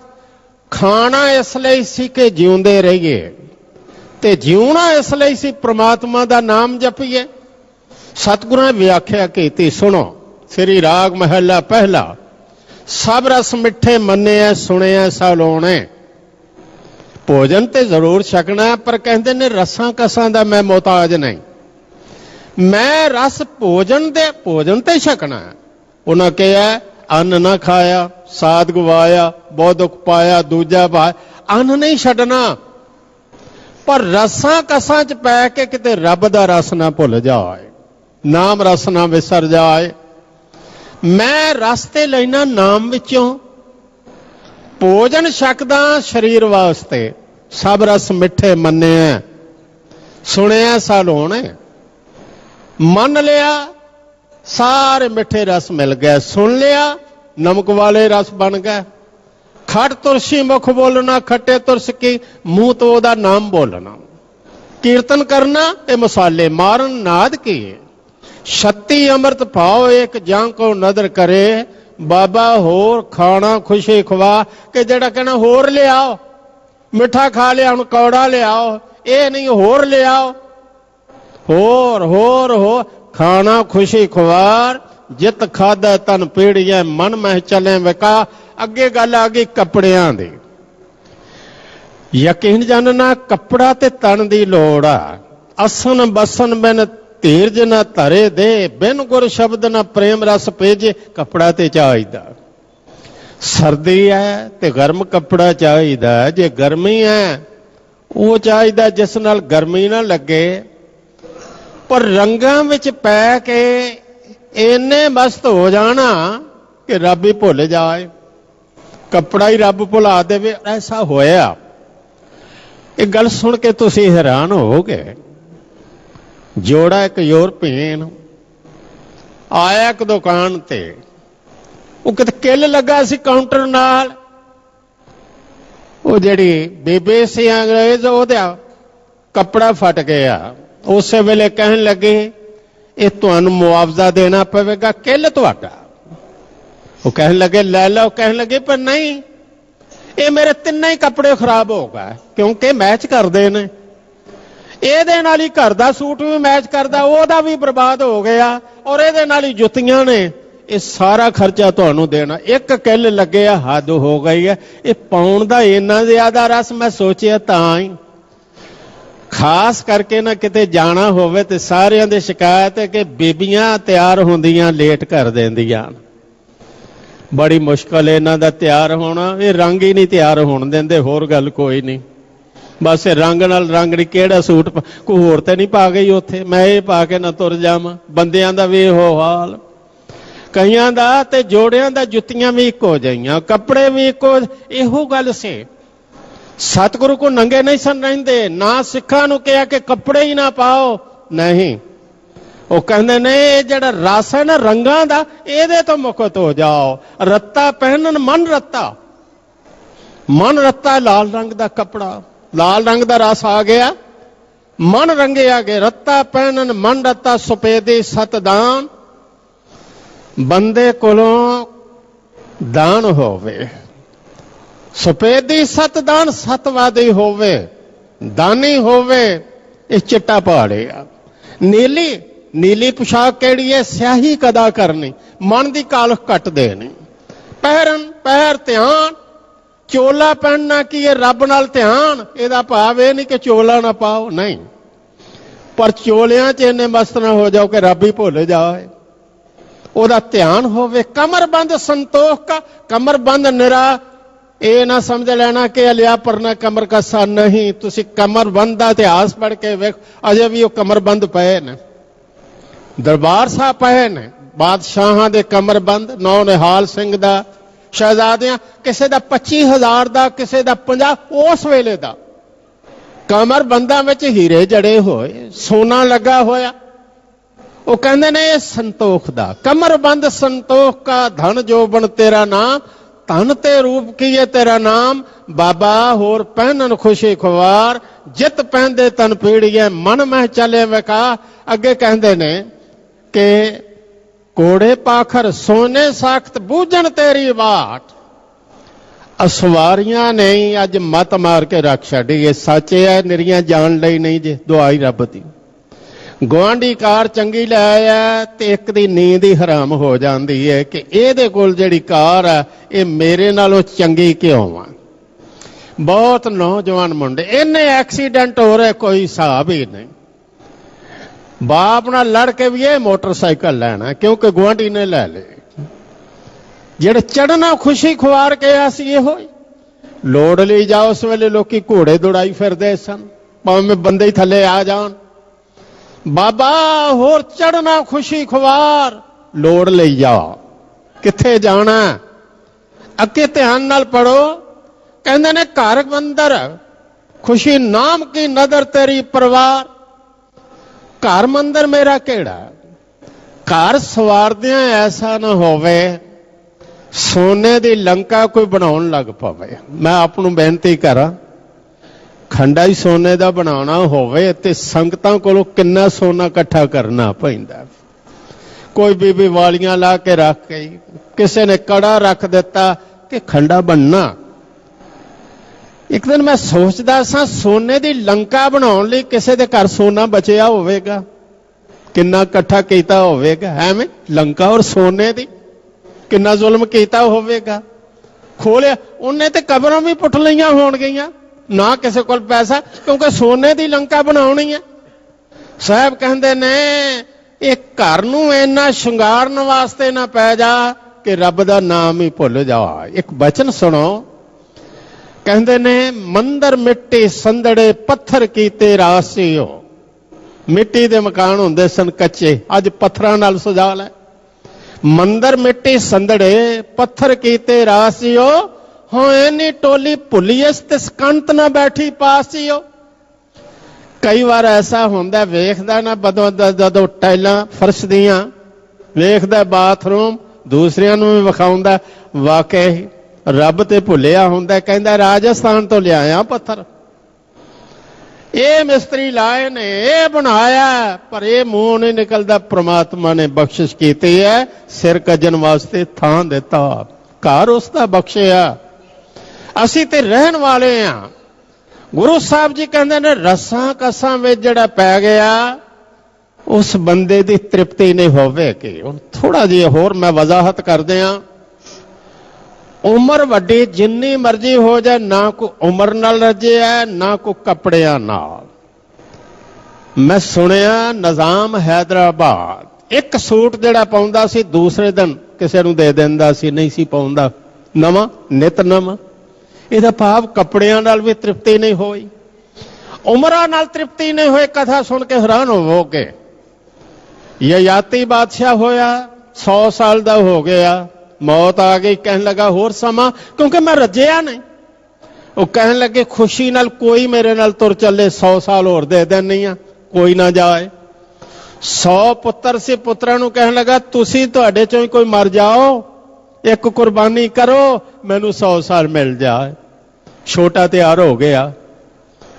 खाना इसलिए सी कि जिउंदे रहिए, ते जिउना इसलिए सी परमात्मा दा नाम जपीए। सतगुरु ने व्याख्या की, सुनो। श्री राग महला पहला, सब रस मिठे मन्ने सुने सलोने। भोजन ते जरूर छकना, पर कहते ने रसां कसां दा मैं मोहताज नहीं। मैं रस भोजन ते छकना। उन्हें कहा अन्न ना खाया, साध गवाया, बहुत दुख पाया, दूजा पाया। अन्न नहीं छड्डना, पर रसां कसां च पै के किते रब दा रस ना भुल जाए, नाम रस ना विसर जाए। मैं रस ते लेना नाम विचों, भोजन छकदा शरीर वास्ते। सब रस मिठे मन्ने ਸੁਣਿਆ ਸਲੋਣੇ, ਮੰਨ ਲਿਆ ਸਾਰੇ ਮਿੱਠੇ ਰਸ ਮਿਲ ਗਏ, ਸੁਣ ਲਿਆ ਨਮਕ ਵਾਲੇ ਰਸ ਬਣ ਗਏ। ਖੱਟ ਤੁਰਸੀ ਮੁਖ ਬੋਲਣਾ, ਖੱਟੇ ਤੁਰਸ ਕੀ ਮੂੰਹ ਤੋਂ ਉਹਦਾ ਨਾਮ ਬੋਲਣਾ। ਕੀਰਤਨ ਕਰਨਾ ਇਹ ਮਸਾਲੇ ਮਾਰਨ ਨਾਦ ਕੀ, 36 ਅੰਮ੍ਰਿਤ ਭਾਓ ਇੱਕ ਜਾਂ ਕੋ ਨਦਰ ਕਰੇ। ਬਾਬਾ ਹੋਰ ਖਾਣਾ ਖੁਸ਼ੀ ਖਵਾ, ਕਿ ਜਿਹੜਾ ਕਹਿਣਾ ਹੋਰ ਲਿਆਓ, ਮਿੱਠਾ ਖਾ ਲਿਆ ਹੁਣ ਕੌੜਾ ਲਿਆਓ, ਇਹ ਨਹੀਂ ਹੋਰ ਲਿਆਓ, ਹੋਰ ਹੋਰ ਹੋਰ ਖਾਣਾ ਖੁਸ਼ੀ ਖਵਾਰ। ਜਿਤ ਖਾਦਾ ਤਨ ਪੀੜੀਐ, ਮਨ ਮਹਿ ਚਲੇ ਵਿਕਾ। ਅੱਗੇ ਗੱਲ ਆ ਗਈ ਕੱਪੜਿਆਂ ਦੀ। ਯਕੀਨ ਜਾਣਨਾ ਕੱਪੜਾ ਤੇ ਤਨ ਦੀ ਲੋੜ ਆ। ਅਸਨ ਬਸਨ ਬਿਨ ਧੀਰਜ ਨਾ ਧਰੇ ਦੇ, ਬਿਨ ਗੁਰ ਸ਼ਬਦ ਨਾ ਪ੍ਰੇਮ ਰਸ ਭੇਜੇ। ਕੱਪੜਾ ਤੇ ਚਾਹੀਦਾ, ਸਰਦੀ ਹੈ ਤੇ ਗਰਮ ਕੱਪੜਾ ਚਾਹੀਦਾ। ਜੇ ਗਰਮੀ ਹੈ ਉਹ ਚਾਹੀਦਾ ਜਿਸ ਨਾਲ ਗਰਮੀ ਨਾ ਲੱਗੇ। ਪਰ ਰੰਗਾਂ ਵਿੱਚ ਪੈ ਕੇ ਇੰਨੇ ਮਸਤ ਹੋ ਜਾਣਾ ਕਿ ਰੱਬ ਹੀ ਭੁੱਲ ਜਾਏ, ਕੱਪੜਾ ਹੀ ਰੱਬ ਭੁਲਾ ਦੇਵੇ। ਐਸਾ ਹੋਇਆ। ਇਹ ਗੱਲ ਸੁਣ ਕੇ ਤੁਸੀਂ ਹੈਰਾਨ ਹੋਵੋਗੇ। ਜੋੜਾ ਇੱਕ ਯੂਰਪੀਨ ਆਇਆ ਇੱਕ ਦੁਕਾਨ ਤੇ, ਉਹ ਕਿਤੇ ਕਿੱਲ ਲੱਗਾ ਸੀ ਕਾਊਂਟਰ ਨਾਲ। ਉਹ ਜਿਹੜੀ ਬੇਬੇ ਸੀ ਅੰਗਰੇਜ਼, ਉਹਦਾ ਕੱਪੜਾ ਫਟ ਗਿਆ। ਉਸੇ ਵੇਲੇ ਕਹਿਣ ਲੱਗੇ ਇਹ ਤੁਹਾਨੂੰ ਮੁਆਵਜ਼ਾ ਦੇਣਾ ਪਵੇਗਾ, ਕਿੱਲ ਤੁਹਾਡਾ। ਉਹ ਕਹਿਣ ਲੱਗੇ ਲੈ ਲਓ। ਕਹਿਣ ਲੱਗੇ ਪਰ ਨਹੀਂ, ਇਹ ਮੇਰੇ ਤਿੰਨੇ ਹੀ ਕੱਪੜੇ ਖਰਾਬ ਹੋ ਗਏ, ਕਿਉਂਕਿ ਮੈਚ ਕਰਦੇ ਨੇ। ਇਹਦੇ ਨਾਲ ਹੀ ਘਰ ਦਾ ਸੂਟ ਵੀ ਮੈਚ ਕਰਦਾ, ਉਹਦਾ ਵੀ ਬਰਬਾਦ ਹੋ ਗਿਆ, ਔਰ ਇਹਦੇ ਨਾਲ ਹੀ ਜੁੱਤੀਆਂ ਨੇ। ਇਹ ਸਾਰਾ ਖਰਚਾ ਤੁਹਾਨੂੰ ਦੇਣਾ। ਇੱਕ ਕਿੱਲ ਲੱਗਿਆ, ਹੱਦ ਹੋ ਗਈ ਹੈ। ਇਹ ਪਾਉਣ ਦਾ ਇੰਨਾ ਜ਼ਿਆਦਾ ਰਸ ਮੈਂ ਸੋਚਿਆ ਤਾਂ ਹੀ। ਖਾਸ ਕਰਕੇ ਨਾ ਕਿਤੇ ਜਾਣਾ ਹੋਵੇ ਤੇ ਸਾਰਿਆਂ ਦੀ ਸ਼ਿਕਾਇਤ ਹੈ ਕਿ ਬੀਬੀਆਂ ਤਿਆਰ ਹੁੰਦੀਆਂ ਲੇਟ ਕਰ ਦਿੰਦੀਆਂ। ਬੜੀ ਮੁਸ਼ਕਲ ਇਹਨਾਂ ਦਾ ਤਿਆਰ ਹੋਣਾ। ਇਹ ਰੰਗ ਹੀ ਨਹੀਂ ਤਿਆਰ ਹੋਣ ਦਿੰਦੇ, ਹੋਰ ਗੱਲ ਕੋਈ ਨਹੀਂ। ਬਸ ਇਹ ਰੰਗ ਨਾਲ ਰੰਗ ਨਹੀਂ। ਕਿਹੜਾ ਸੂਟ ਕੋਈ ਹੋਰ ਤੇ ਨਹੀਂ ਪਾ ਗਈ ਉੱਥੇ, ਮੈਂ ਇਹ ਪਾ ਕੇ ਨਾ ਤੁਰ ਜਾਵਾਂ। ਬੰਦਿਆਂ ਦਾ ਵੀ ਇਹੋ ਹਾਲ, ਕਈਆਂ ਦਾ ਤੇ ਜੋੜਿਆਂ ਦਾ ਜੁੱਤੀਆਂ ਵੀ ਇੱਕੋ ਜਿਹੀਆਂ, ਕੱਪੜੇ ਵੀ ਇੱਕੋ। ਇਹੋ ਗੱਲ ਸੀ। ਸਤਿਗੁਰੂ ਕੋ ਨੰਗੇ ਨਹੀਂ ਸਨ ਰਹਿੰਦੇ। ਨਾ ਸਿੱਖਾਂ ਨੂੰ ਕਿਹਾ ਕਿ ਕੱਪੜੇ ਹੀ ਨਾ ਪਾਓ, ਨਹੀਂ। ਉਹ ਕਹਿੰਦੇ ਨੇ ਇਹ ਜਿਹੜਾ ਰਸ ਹੈ ਨਾ ਰੰਗਾਂ ਦਾ, ਇਹਦੇ ਤੋਂ ਮੁਕਤ ਹੋ ਜਾਓ। ਰੱਤਾ ਪਹਿਨਣ ਮਨ ਰੱਤਾ, ਮਨ ਰੱਤਾ ਲਾਲ ਰੰਗ ਦਾ ਕੱਪੜਾ, ਲਾਲ ਰੰਗ ਦਾ ਰਸ ਆ ਗਿਆ, ਮਨ ਰੰਗਿਆ ਗਿਆ। ਰੱਤਾ ਪਹਿਨਣ ਮਨ ਰੱਤਾ, ਸੁਪੇਦੀ ਸਤਦਾਨ। ਬੰਦੇ ਕੋਲੋਂ ਦਾਨ ਹੋਵੇ, ਸੁਪੇਦੀ ਸਤਦਾਨ, ਸਤਵਾਦੀ ਹੋਵੇ, ਦਾਨੀ ਹੋਵੇ। ਇਹ ਚਿੱਟਾ ਪਹਾੜਿਆ। ਨੀਲੀ ਨੀਲੀ ਪੁਸ਼ਾਕ ਕਿਹੜੀ ਹੈ? ਸਿਆਹੀ ਕਦਾ ਕਰਨੀ, ਮਨ ਦੀ ਕਾਲਖ ਕੱਟ ਦੇਣੀ। ਪਹਿਰਨ ਪਹਿਰ ਧਿਆਨ, ਚੋਲਾ ਪਹਿਨਣਾ ਕੀ ਹੈ? ਰੱਬ ਨਾਲ ਧਿਆਨ। ਇਹਦਾ ਭਾਵ ਇਹ ਨਹੀਂ ਕਿ ਚੋਲਾ ਨਾ ਪਾਓ, ਨਹੀਂ, ਪਰ ਚੋਲਿਆਂ 'ਚ ਇੰਨੇ ਮਸਤ ਨਾ ਹੋ ਜਾਓ ਕਿ ਰੱਬ ਹੀ ਭੁੱਲ ਜਾਏ। ਉਹਦਾ ਧਿਆਨ ਹੋਵੇ। ਕਮਰਬੰਦ ਸੰਤੋਖ ਕਾ, ਕਮਰਬੰਦ ਨਿਰਾ। ਇਹ ਨਾ ਸਮਝ ਲੈਣਾ ਕਿ ਲਿਆ ਪਰਨਾ ਕਮਰ ਕੱਸਾ, ਨਹੀਂ। ਤੁਸੀਂ ਕਮਰਬੰਦ ਦਾ ਇਤਿਹਾਸ ਪੜ੍ਹ ਕੇ ਵੇਖ, ਅਜੇ ਵੀ ਉਹ ਕਮਰਬੰਦ ਪਏ ਨੇ। ਦਰਬਾਰ ਸਾਹਿਬ ਪਏ ਨੇ, ਬਾਦਸ਼ਾਹਾਂ ਦੇ ਕਮਰਬੰਦ। ਨੌ ਨਿਹਾਲ ਸਿੰਘ ਦਾ, ਸ਼ਹਿਜ਼ਾਦਿਆਂ, ਕਿਸੇ ਦਾ 25,000 ਦਾ, ਕਿਸੇ ਦਾ 50। ਉਸ ਵੇਲੇ ਦਾ ਕਮਰਬੰਦਾਂ ਵਿੱਚ ਹੀਰੇ ਜੜੇ ਹੋਏ, ਸੋਨਾ ਲੱਗਾ ਹੋਇਆ। ਉਹ ਕਹਿੰਦੇ ਨੇ ਇਹ ਸੰਤੋਖ ਦਾ। ਕਮਰਬੰਦ ਸੰਤੋਖ ਕਾ, ਧਨ ਜੋਬਨ ਤੇਰਾ ਨਾਮ। ਧਨ ਤੇ ਰੂਪ ਕੀ ਹੈ ਤੇਰਾ ਨਾਮ। ਬਾਬਾ ਹੋਰ ਪਹਿਨਣ ਖੁਸ਼ੀ ਖੁਆਰ, ਜਿਤ ਪਹਿਨਦੇ ਤਨ ਪੀੜੀਏ, ਮਨ ਮਹਿ ਚਲੇ ਵਿਕਾ। ਅੱਗੇ ਕਹਿੰਦੇ ਨੇ ਕਿ ਕੋੜੇ ਪਾਖਰ ਸੋਨੇ ਸਾਖਤ, ਬੂਝਣ ਤੇਰੀ ਬਾਟ। ਅਸਵਾਰੀਆਂ ਨਹੀਂ ਅੱਜ ਮਤ ਮਾਰ ਕੇ ਰੱਖ ਛੱਡੀ। ਇਹ ਸੱਚ ਹੈ, ਨਿਰੀਆਂ ਜਾਣ ਲਈ ਨਹੀਂ ਜੇ, ਦੁਆਈ ਰੱਬ ਦੀ। ਗੁਆਂਢੀ ਕਾਰ ਚੰਗੀ ਲੈ ਆਇਆ ਤੇ ਇੱਕ ਦੀ ਨੀਂਦ ਹੀ ਹਰਾਮ ਹੋ ਜਾਂਦੀ ਹੈ ਕਿ ਇਹਦੇ ਕੋਲ ਜਿਹੜੀ ਕਾਰ ਆ ਇਹ ਮੇਰੇ ਨਾਲੋਂ ਚੰਗੀ ਕਿਉਂ ਆ। ਬਹੁਤ ਨੌਜਵਾਨ ਮੁੰਡੇ, ਇੰਨੇ ਐਕਸੀਡੈਂਟ ਹੋ ਰਹੇ ਕੋਈ ਹਿਸਾਬ ਹੀ ਨਹੀਂ। ਬਾਪ ਨਾਲ ਲੜ ਕੇ ਵੀ ਇਹ ਮੋਟਰਸਾਈਕਲ ਲੈਣਾ ਕਿਉਂਕਿ ਗੁਆਂਢੀ ਨੇ ਲੈ ਲਏ। ਜਿਹੜੇ ਚੜਨਾ ਖੁਸ਼ੀ ਖੁਆਰ ਕੇ ਆ ਸੀ ਇਹੋ ਹੀ। ਲੋੜ ਲਈ ਜਾ, ਉਸ ਵੇਲੇ ਲੋਕੀ ਘੋੜੇ ਦੌੜਾਈ ਫਿਰਦੇ ਸਨ, ਭਾਵੇਂ ਬੰਦੇ ਹੀ ਥੱਲੇ ਆ ਜਾਣ। ਬਾਬਾ ਹੋਰ ਚੜਨਾ ਖੁਸ਼ੀ ਖੁਆਰ, ਲੋੜ ਲਈ ਜਾ। ਕਿੱਥੇ ਜਾਣਾ? ਅੱਗੇ ਧਿਆਨ ਨਾਲ ਪੜੋ। ਕਹਿੰਦੇ ਨੇ ਘਰ ਅੰਦਰ ਖੁਸ਼ੀ ਨਾਮ ਕੀ ਨਦਰ ਤੇਰੀ ਪਰਿਵਾਰ। घर मंदिर मेरा केड़ा, घर सवारदियां ऐसा ना होवे सोने दी लंका कोई बनाउण लग पवे। मैं आप नूं बेनती करा, खंडा ही सोने दा बनाना होवे ते संगतां कोलों किन्ना सोना इकट्ठा करना पैंदा। कोई बीबी वालियां ला के रख गई, किसी ने कड़ा रख दिता कि खंडा बनना। एक दिन मैं सोचदा सा सोने दी लंका बनाउण लई किसी दे घर सोना बचिया होवेगा, किन्ना इकट्ठा कीता होवेगा, एवें लंका और सोने दी किन्ना जुल्म कीता होवेगा। खोलिया उन्हें ते कबरों भी पुट लईआं होण गईआं, ना किसी कोल पैसा, क्योंकि सोने दी लंका बनाउणी है। साहब कहंदे ने एक घर नूं इन्ना शंगारन वास्ते ना पै जा कि रब दा नाम ही भुल जा। एक बचन सुनो, कहंदे ने मंदिर मिट्टी संदड़े पत्थर कीते रासियो। मिट्टी दे मकान हुंदे सन कच्चे, अज पत्थरां नाल सजा लै। मंदिर मिट्टी संदड़े पत्थर कीते रासियो, हाँ इन्नी टोली भुलियस ते सकंत ना बैठी पासियो। कई बार ऐसा होंदा वेखदा ना जदों टाइलां फर्श दियां वेखदा बाथरूम दूसरियां नूं भी विखाउंदा, वाकई रब ते भुलिया हुंदा, कहंदा राजस्थान तो लिआया पत्थर, ये मिस्त्री लाए ने, ये बनाया, पर ये मूंह नहीं निकलदा। परमात्मा ने बख्शिश कीती है, सिर कजन वास्ते थां दिता, घर उसदा बख्शिया। असीं ते रहन वाले हां। गुरु साहब जी कहंदे ने रसां कसां विच जिहड़ा पै गया उस बंदे दी तृप्ति नहीं होवेगी। हुण थोड़ा जिहा होर मैं वजाहत कर दियां। उम्र वड्डी जिन्नी मर्जी हो जाए, ना कोई उम्र नाल रजे है ना कोई कपड़ियां नाल। मैं सुनिया निजाम हैदराबाद एक सूट जिहड़ा पाउंदा सी दूसरे दिन किसी नूं दे दिंदा सी, नहीं सी पाउंदा, नवां नित नवां। इहदा भाव कपड़ियां नाल भी तृप्ति नहीं होई, उमरां नाल तृप्ति नहीं होई। कथा सुन के हैरान होवोगे। ययाति बादशाह होया, 100 साल दा हो गया, मौत आ गई, कहने लगा होर समा, क्योंकि मैं रजिया नहीं। वो कहने लगे खुशी नाल कोई मेरे नाल तुर चले, 100 साल होर दे देनी आ, कोई ना जाए। 100 पुत्र से पुत्रां नूं कहने लगा तुसी तुहाडे चों ही कोई मर जाओ, एक कुर्बानी करो, मैनू 100 साल मिल जाए। छोटा तैयार हो गया।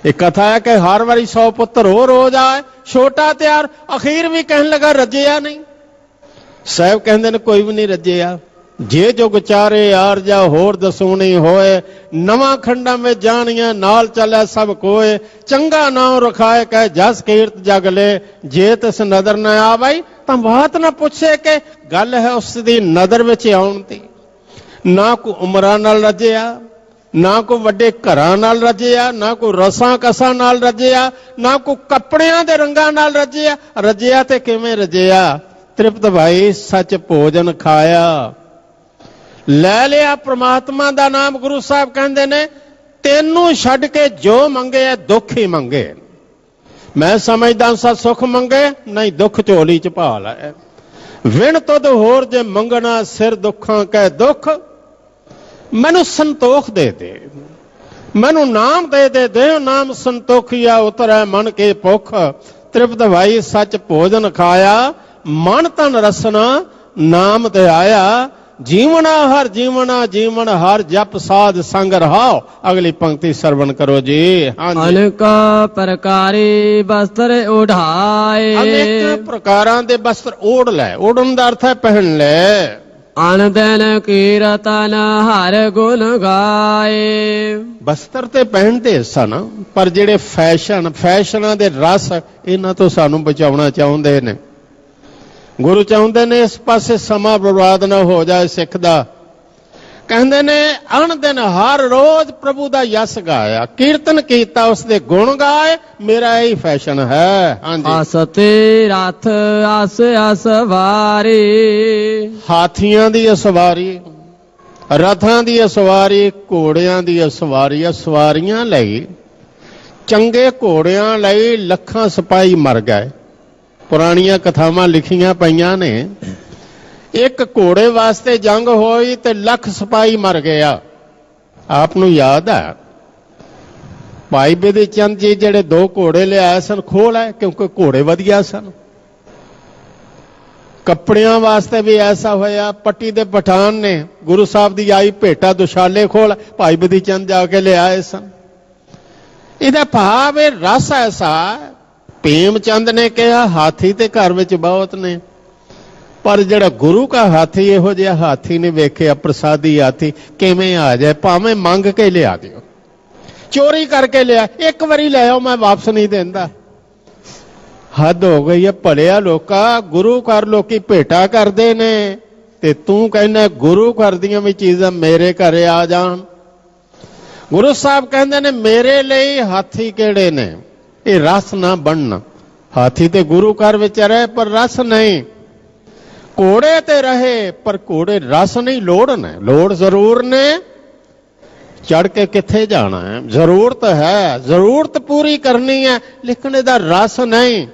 एक कथा है कि हर बारी 100 पुत्र हो जाए, छोटा तैयार, अखीर भी कहने लगा रजिया नहीं। साहब कहंदे ने कोई भी नहीं रजिया, जे जुग चारे यार जा होर दसूनी होए, नवा खंडा में जानिया नाल चले सब कोए, चंगा नाम रखाए कह जस कीर्त जग ले, जे तिस नदर न आवे तां बात ना पुछे के गल है उसदी नदर विच आउण दी। ना कोई उमरां नाल रजिया, ना कोई वड्डे घरां नाल रजिया, ना कोई रसां कसां नाल रजिया, ना कोई कपड़ियां दे रंगां नाल रजिया। रजिया ते किवें रजिया? तृप्त भाई सच भोजन खाया, लै लिया परमात्मा दा नाम। गुरु साहब कहंदे ने तेनू छड्ड के जो मंगे दुख ही मंगे। मैं समझदा सा सुख मंगे नहीं, दुख झोली च पा लै। विण तुद होर जे मंगना सिर दुखां कै दुख, मैनू संतोख दे दे, मैनू नाम दे दे, दे नाम संतोखिया उतरै मन के भुख। तृप्त भाई सच भोजन खाया, मन तन रसना नाम ते आया। जीवना हर जीवना जीवन हर जप साध संग रहाओ। अगली पंक्ति श्रवण करो जी। हाँ जी। अनेक प्रकारी वस्त्र उठाए, अनेक प्रकारां दे वस्त्र ओढ़ लै। ओढ़न दा अर्थ है पहन ले। अन दिन कीरतन हर गुण गाए। वस्त्र ते पहनते सन, पर जेड़े फैशनां दे रस इन्हां तो सानू बचाउणा चाहुंदे ने। गुरु चाहुंदे ने इस पासे समा बर्बाद ना हो जाए सिख दा। कहंदे ने अण दिन हर रोज प्रभु दा यश गाया, कीर्तन कीता, उसदे गुण गाए, मेरा यही फैशन है। हाँ जी। असते रथ अस असवारी, हाथियां दी असवारी, रथां दी असवारी, घोड़ियां दी असवारी। सवारियां लई चंगे घोड़ियां लई लखां सिपाही मर गए। पुरानियां कथावां लिखियां पईयां ने, एक घोड़े वास्ते जंग होई ते लख सिपाही मर गया। आप नूं याद है ਭਾਈ ਬਿਧੀ ਚੰਦ ਜੀ ਜਿਹੜੇ 2 ਘੋੜੇ ਲਿਆਏ ਸਨ, ਖੋਲ ਹੈ, ਕਿਉਂਕਿ ਘੋੜੇ ਵਧੀਆ ਸਨ। ਕੱਪੜਿਆਂ ਵਾਸਤੇ ਵੀ ਐਸਾ ਹੋਇਆ, ਪੱਟੀ ਦੇ ਪਠਾਨ ਨੇ ਗੁਰੂ ਸਾਹਿਬ ਦੀ ਆਈ ਭੇਟਾ ਦੁਸ਼ਾਲੇ ਖੋਲ ਭਾਈ ਬਿਧੀ ਚੰਦ ਜਾ ਕੇ ਲਿਆਏ ਸਨ। ਇਹਦਾ ਭਾਵ ਇਹ ਰਸ ਐਸਾ। ਭੀਮ ਚੰਦ ਨੇ ਕਿਹਾ ਹਾਥੀ ਤੇ ਘਰ ਵਿੱਚ ਬਹੁਤ ਨੇ, ਪਰ ਜਿਹੜਾ ਗੁਰੂ ਕਾ ਹਾਥੀ ਇਹੋ ਜਿਹਾ ਹਾਥੀ ਨੇ ਵੇਖਿਆ, ਪ੍ਰਸਾਦੀ ਹਾਥੀ ਕਿਵੇਂ ਆ ਜਾਏ, ਭਾਵੇਂ ਮੰਗ ਕੇ ਲਿਆ ਦਿਓ, ਚੋਰੀ ਕਰਕੇ ਲਿਆ, ਇੱਕ ਵਾਰੀ ਲੈ ਆਓ, ਮੈਂ ਵਾਪਸ ਨਹੀਂ ਦਿੰਦਾ। ਹੱਦ ਹੋ ਗਈ ਹੈ ਭਲਿਆ ਲੋਕਾ। ਗੁਰੂ ਘਰ ਲੋਕੀ ਭੇਟਾ ਕਰਦੇ ਨੇ ਤੇ ਤੂੰ ਕਹਿੰਦਾ ਗੁਰੂ ਘਰ ਦੀਆਂ ਵੀ ਚੀਜ਼ਾਂ ਮੇਰੇ ਘਰੇ ਆ ਜਾਣ। ਗੁਰੂ ਸਾਹਿਬ ਕਹਿੰਦੇ ਨੇ ਮੇਰੇ ਲਈ ਹਾਥੀ ਕਿਹੜੇ ਨੇ, ਇਹ ਰਸ ਨਾ ਬਣਨ। ਹਾਥੀ ਤੇ ਗੁਰੂ ਘਰ ਵਿੱਚ ਰਹੇ ਪਰ ਰਸ ਨਹੀਂ, ਘੋੜੇ ਤੇ ਰਹੇ ਪਰ ਘੋੜੇ ਰਸ ਨਹੀਂ। ਲੋੜ ਨੇ, ਲੋੜ ਜ਼ਰੂਰ ਨੇ, ਚੜ ਕੇ ਕਿੱਥੇ ਜਾਣਾ ਹੈ, ਜ਼ਰੂਰਤ ਹੈ, ਜ਼ਰੂਰਤ ਪੂਰੀ ਕਰਨੀ ਹੈ, ਲੇਕਿਨ ਇਹਦਾ ਰਸ ਨਹੀਂ।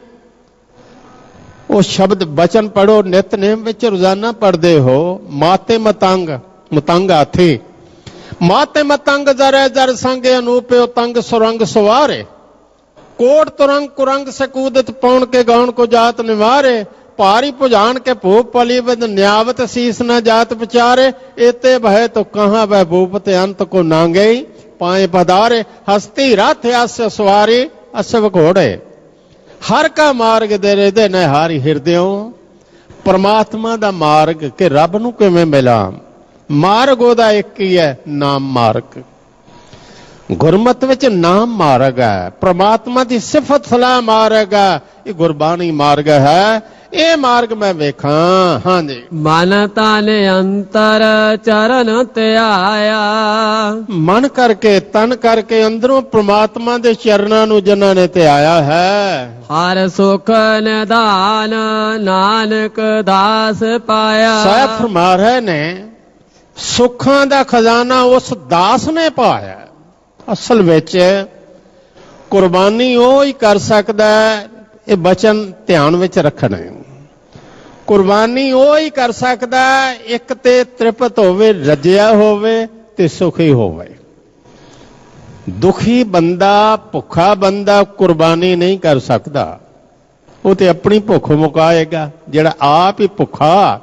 ਉਹ ਸ਼ਬਦ ਬਚਨ ਪੜੋ, ਨਿਤਨੇਮ ਵਿੱਚ ਰੋਜ਼ਾਨਾ ਪੜਦੇ ਹੋ। ਮਾਤੇ ਮਤੰਗ, ਮਤੰਗ ਹਾਥੀ, ਮਾਤੇ ਮਤੰਗ ਜਰੇ ਜਰ ਸੰਗੇ ਅਨੂਪਿਓ ਤੰਗ ਸੁਰੰਗ ਸਵਾਰੇ, ਕੋਟ ਤੁਰੰਗ ਕੁਰੰਗ ਸਕੂਦਤ ਪੌਣ ਕੇ ਗਾਉਣ ਕੋ ਜਾਤ ਨਿਵਾਰੇ, ਭਾਰੀ ਭੁਜਾਨ के भूप पली विद न्यावत शीस न जात विचारे, एते भय तो कहाँ वह भूपते अंत को नांगे, पाए पधारे हस्ती रथ अस्य सवारी अश्व घोड़े, हर का मार्ग दे रे दे न हारी हिरदियों। परमात्मा दा मार्ग के रब नूं किवें मिला, मार्ग ओदा एक ही है, नाम मार्ग। गुरमत विच नाम मार्ग है, परमात्मा की सिफत सलाह मार्ग है, ये गुरबाणी मार्ग है। ਇਹ ਮਾਰਗ ਮੈਂ ਵੇਖਾਂ। ਹਾਂਜੀ। ਮਨ ਤਨ ਅੰਤਰ ਚਰਨ ਧਿਆਇਆ, ਮਨ ਕਰਕੇ ਤਨ ਕਰਕੇ ਅੰਦਰੋਂ ਪ੍ਰਮਾਤਮਾ ਦੇ ਚਰਨਾਂ ਨੂੰ ਜਿਨ੍ਹਾਂ ਨੇ ਧਿਆਇਆ ਹੈ, ਹਰ ਸੁਖ ਨਿਧਾਨ ਨਾਨਕ ਦਾਸ ਪਾਇਆ। ਸਾਹਿਬ ਫਰਮਾ ਰਹੇ ਨੇ ਸੁੱਖਾਂ ਦਾ ਖਜ਼ਾਨਾ ਉਸ ਦਾਸ ਨੇ ਪਾਇਆ। ਅਸਲ ਵਿੱਚ ਕੁਰਬਾਨੀ ਉਹ ਹੀ ਕਰ ਸਕਦਾ ਹੈ, ਇਹ ਬਚਨ ਧਿਆਨ ਵਿੱਚ ਰੱਖਣਾ ਹੈ। ਕੁਰਬਾਨੀ ਉਹ ਹੀ ਕਰ ਸਕਦਾ ਇੱਕ ਤੇ ਤ੍ਰਿਪਤ ਹੋਵੇ, ਰੱਜਿਆ ਹੋਵੇ ਤੇ ਸੁਖੀ ਹੋਵੇ। ਦੁਖੀ ਬੰਦਾ, ਭੁੱਖਾ ਬੰਦਾ ਕੁਰਬਾਨੀ ਨਹੀਂ ਕਰ ਸਕਦਾ, ਉਹ ਤੇ ਆਪਣੀ ਭੁੱਖ ਮੁਕਾਏਗਾ। ਜਿਹੜਾ ਆਪ ਹੀ ਭੁੱਖਾ,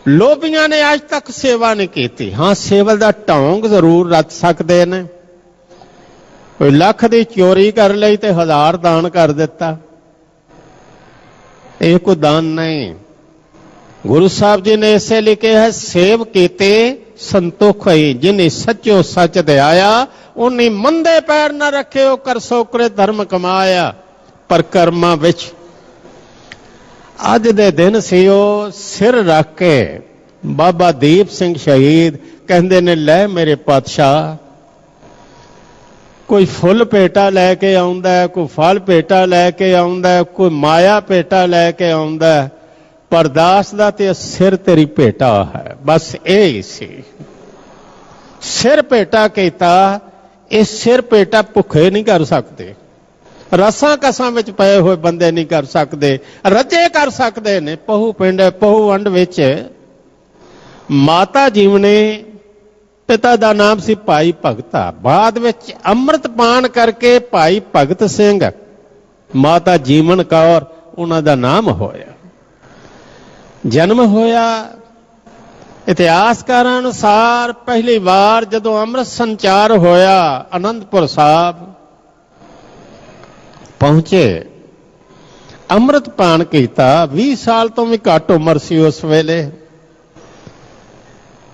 ਲੋਭੀਆਂ ਨੇ ਅੱਜ ਤੱਕ ਸੇਵਾ ਨਹੀਂ ਕੀਤੀ। ਹਾਂ, ਸੇਵਾ ਦਾ ਢੌਂਗ ਜ਼ਰੂਰ ਰਚ ਸਕਦੇ ਨੇ। ਕੋਈ ਲੱਖ ਦੀ ਚੋਰੀ ਕਰ ਲਈ ਤੇ 1000 ਦਾਨ ਕਰ ਦਿੱਤਾ, ਇਹ ਕੋਈ ਦਾਨ ਨਹੀਂ। ਗੁਰੂ ਸਾਹਿਬ ਜੀ ਨੇ ਇਸੇ ਲਿਖਿਆ ਹੈ, ਸੇਵ ਕੀਤੇ ਸੰਤੋਖ ਹੋਈ, ਜਿਨੇ ਸੱਚੋ ਸੱਚ ਦਿਆਇਆ, ਉਹਨੇ ਮੰਦੇ ਪੈਰ ਨਾ ਰੱਖਿਓ, ਕਰ ਸੋਕਰੇ ਧਰਮ ਕਮਾਇਆ। ਪਰ ਕਰਮਾਂ ਵਿੱਚ ਅੱਜ ਦੇ ਦਿਨ ਸੀ, ਉਹ ਸਿਰ ਰੱਖ ਕੇ ਬਾਬਾ ਦੀਪ ਸਿੰਘ ਸ਼ਹੀਦ ਕਹਿੰਦੇ ਨੇ, ਲੈ ਮੇਰੇ ਪਾਤਸ਼ਾਹ, ਕੋਈ ਫੁੱਲ ਭੇਟਾ ਲੈ ਕੇ ਆਉਂਦਾ, ਕੋਈ ਫਲ ਭੇਟਾ ਲੈ ਕੇ ਆਉਂਦਾ, ਕੋਈ ਮਾਇਆ ਭੇਟਾ ਲੈ ਕੇ ਆਉਂਦਾ, ਪਰ ਦਾਸ ਦਾ ਤੇ ਸਿਰ ਤੇਰੀ ਭੇਟਾ ਹੈ। ਬਸ ਇਹ ਹੀ ਸੀ, ਸਿਰ ਭੇਟਾ ਕੀਤਾ। ਇਹ ਸਿਰ ਭੇਟਾ ਭੁੱਖੇ ਨਹੀਂ ਕਰ ਸਕਦੇ, ਰਸਾਂ ਕਸਾਂ ਵਿੱਚ ਪਏ ਹੋਏ ਬੰਦੇ ਨਹੀਂ ਕਰ ਸਕਦੇ, ਰੱਜੇ ਕਰ ਸਕਦੇ ਨੇ। ਪਹੂ ਪਿੰਡ, ਪਹੂ ਵੰਡ ਵਿੱਚ ਮਾਤਾ ਜੀਵਨੀ, ਪਿਤਾ ਦਾ ਨਾਮ ਸੀ ਭਾਈ ਭਗਤਾ, ਬਾਅਦ ਵਿੱਚ ਅੰਮ੍ਰਿਤ ਪਾਨ ਕਰਕੇ ਭਾਈ ਭਗਤ ਸਿੰਘ, ਮਾਤਾ ਜੀਵਨ ਕੌਰ ਉਹਨਾਂ ਦਾ ਨਾਮ ਹੋਇਆ। ਜਨਮ ਹੋਇਆ ਇਤਿਹਾਸਕਾਰਾਂ ਅਨੁਸਾਰ ਪਹਿਲੀ ਵਾਰ ਜਦੋਂ ਅੰਮ੍ਰਿਤ ਸੰਚਾਰ ਹੋਇਆ, ਅਨੰਦਪੁਰ ਸਾਹਿਬ ਪਹੁੰਚੇ, ਅੰਮ੍ਰਿਤ ਪਾਨ ਕੀਤਾ। 20 ਸਾਲ ਤੋਂ ਵੀ ਘੱਟ ਉਮਰ ਸੀ ਉਸ ਵੇਲੇ।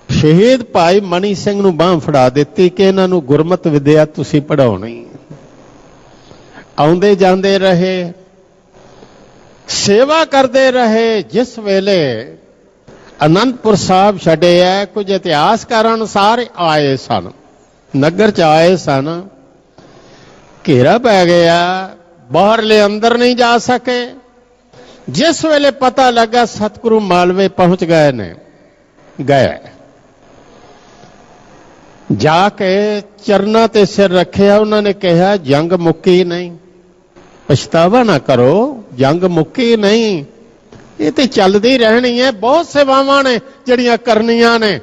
ਸ਼ਹੀਦ ਭਾਈ ਮਣੀ ਸਿੰਘ ਨੂੰ ਬਾਂਹ ਫੜਾ ਦਿੱਤੀ ਕਿ ਇਹਨਾਂ ਨੂੰ ਗੁਰਮਤਿ ਵਿਦਿਆ ਤੁਸੀਂ ਪੜਾਉਣੀ। ਆਉਂਦੇ ਜਾਂਦੇ ਰਹੇ, ਸੇਵਾ ਕਰਦੇ ਰਹੇ। ਜਿਸ ਵੇਲੇ ਅਨੰਦਪੁਰ ਸਾਹਿਬ ਛੱਡਿਆ, ਕੁਝ ਇਤਿਹਾਸਕਾਰਾਂ ਅਨੁਸਾਰ ਆਏ ਸਨ, ਨਗਰ ਚ ਆਏ ਸਨ, ਘੇਰਾ ਪੈ ਗਿਆ, ਬਾਹਰਲੇ ਅੰਦਰ ਨਹੀਂ ਜਾ ਸਕੇ। ਜਿਸ ਵੇਲੇ ਪਤਾ ਲੱਗਾ ਸਤਿਗੁਰੂ ਮਾਲਵੇ ਪਹੁੰਚ ਗਏ ਨੇ, ਗਏ, ਜਾ ਕੇ ਚਰਨਾਂ ਤੇ ਸਿਰ ਰੱਖਿਆ। ਉਹਨਾਂ ਨੇ ਕਿਹਾ, ਜੰਗ ਮੁੱਕੀ ਨਹੀਂ, ਪਛਤਾਵਾ ਨਾ ਕਰੋ, ਜੰਗ ਮੁੱਕੀ ਨਹੀਂ, ਇਹ ਤੇ ਚੱਲਦੀ ਰਹਿਣੀ ਹੈ। ਬਹੁਤ ਸੇਵਾਵਾਂ ਨੇ ਜਿਹੜੀਆਂ ਕਰਨੀਆਂ ਨੇ।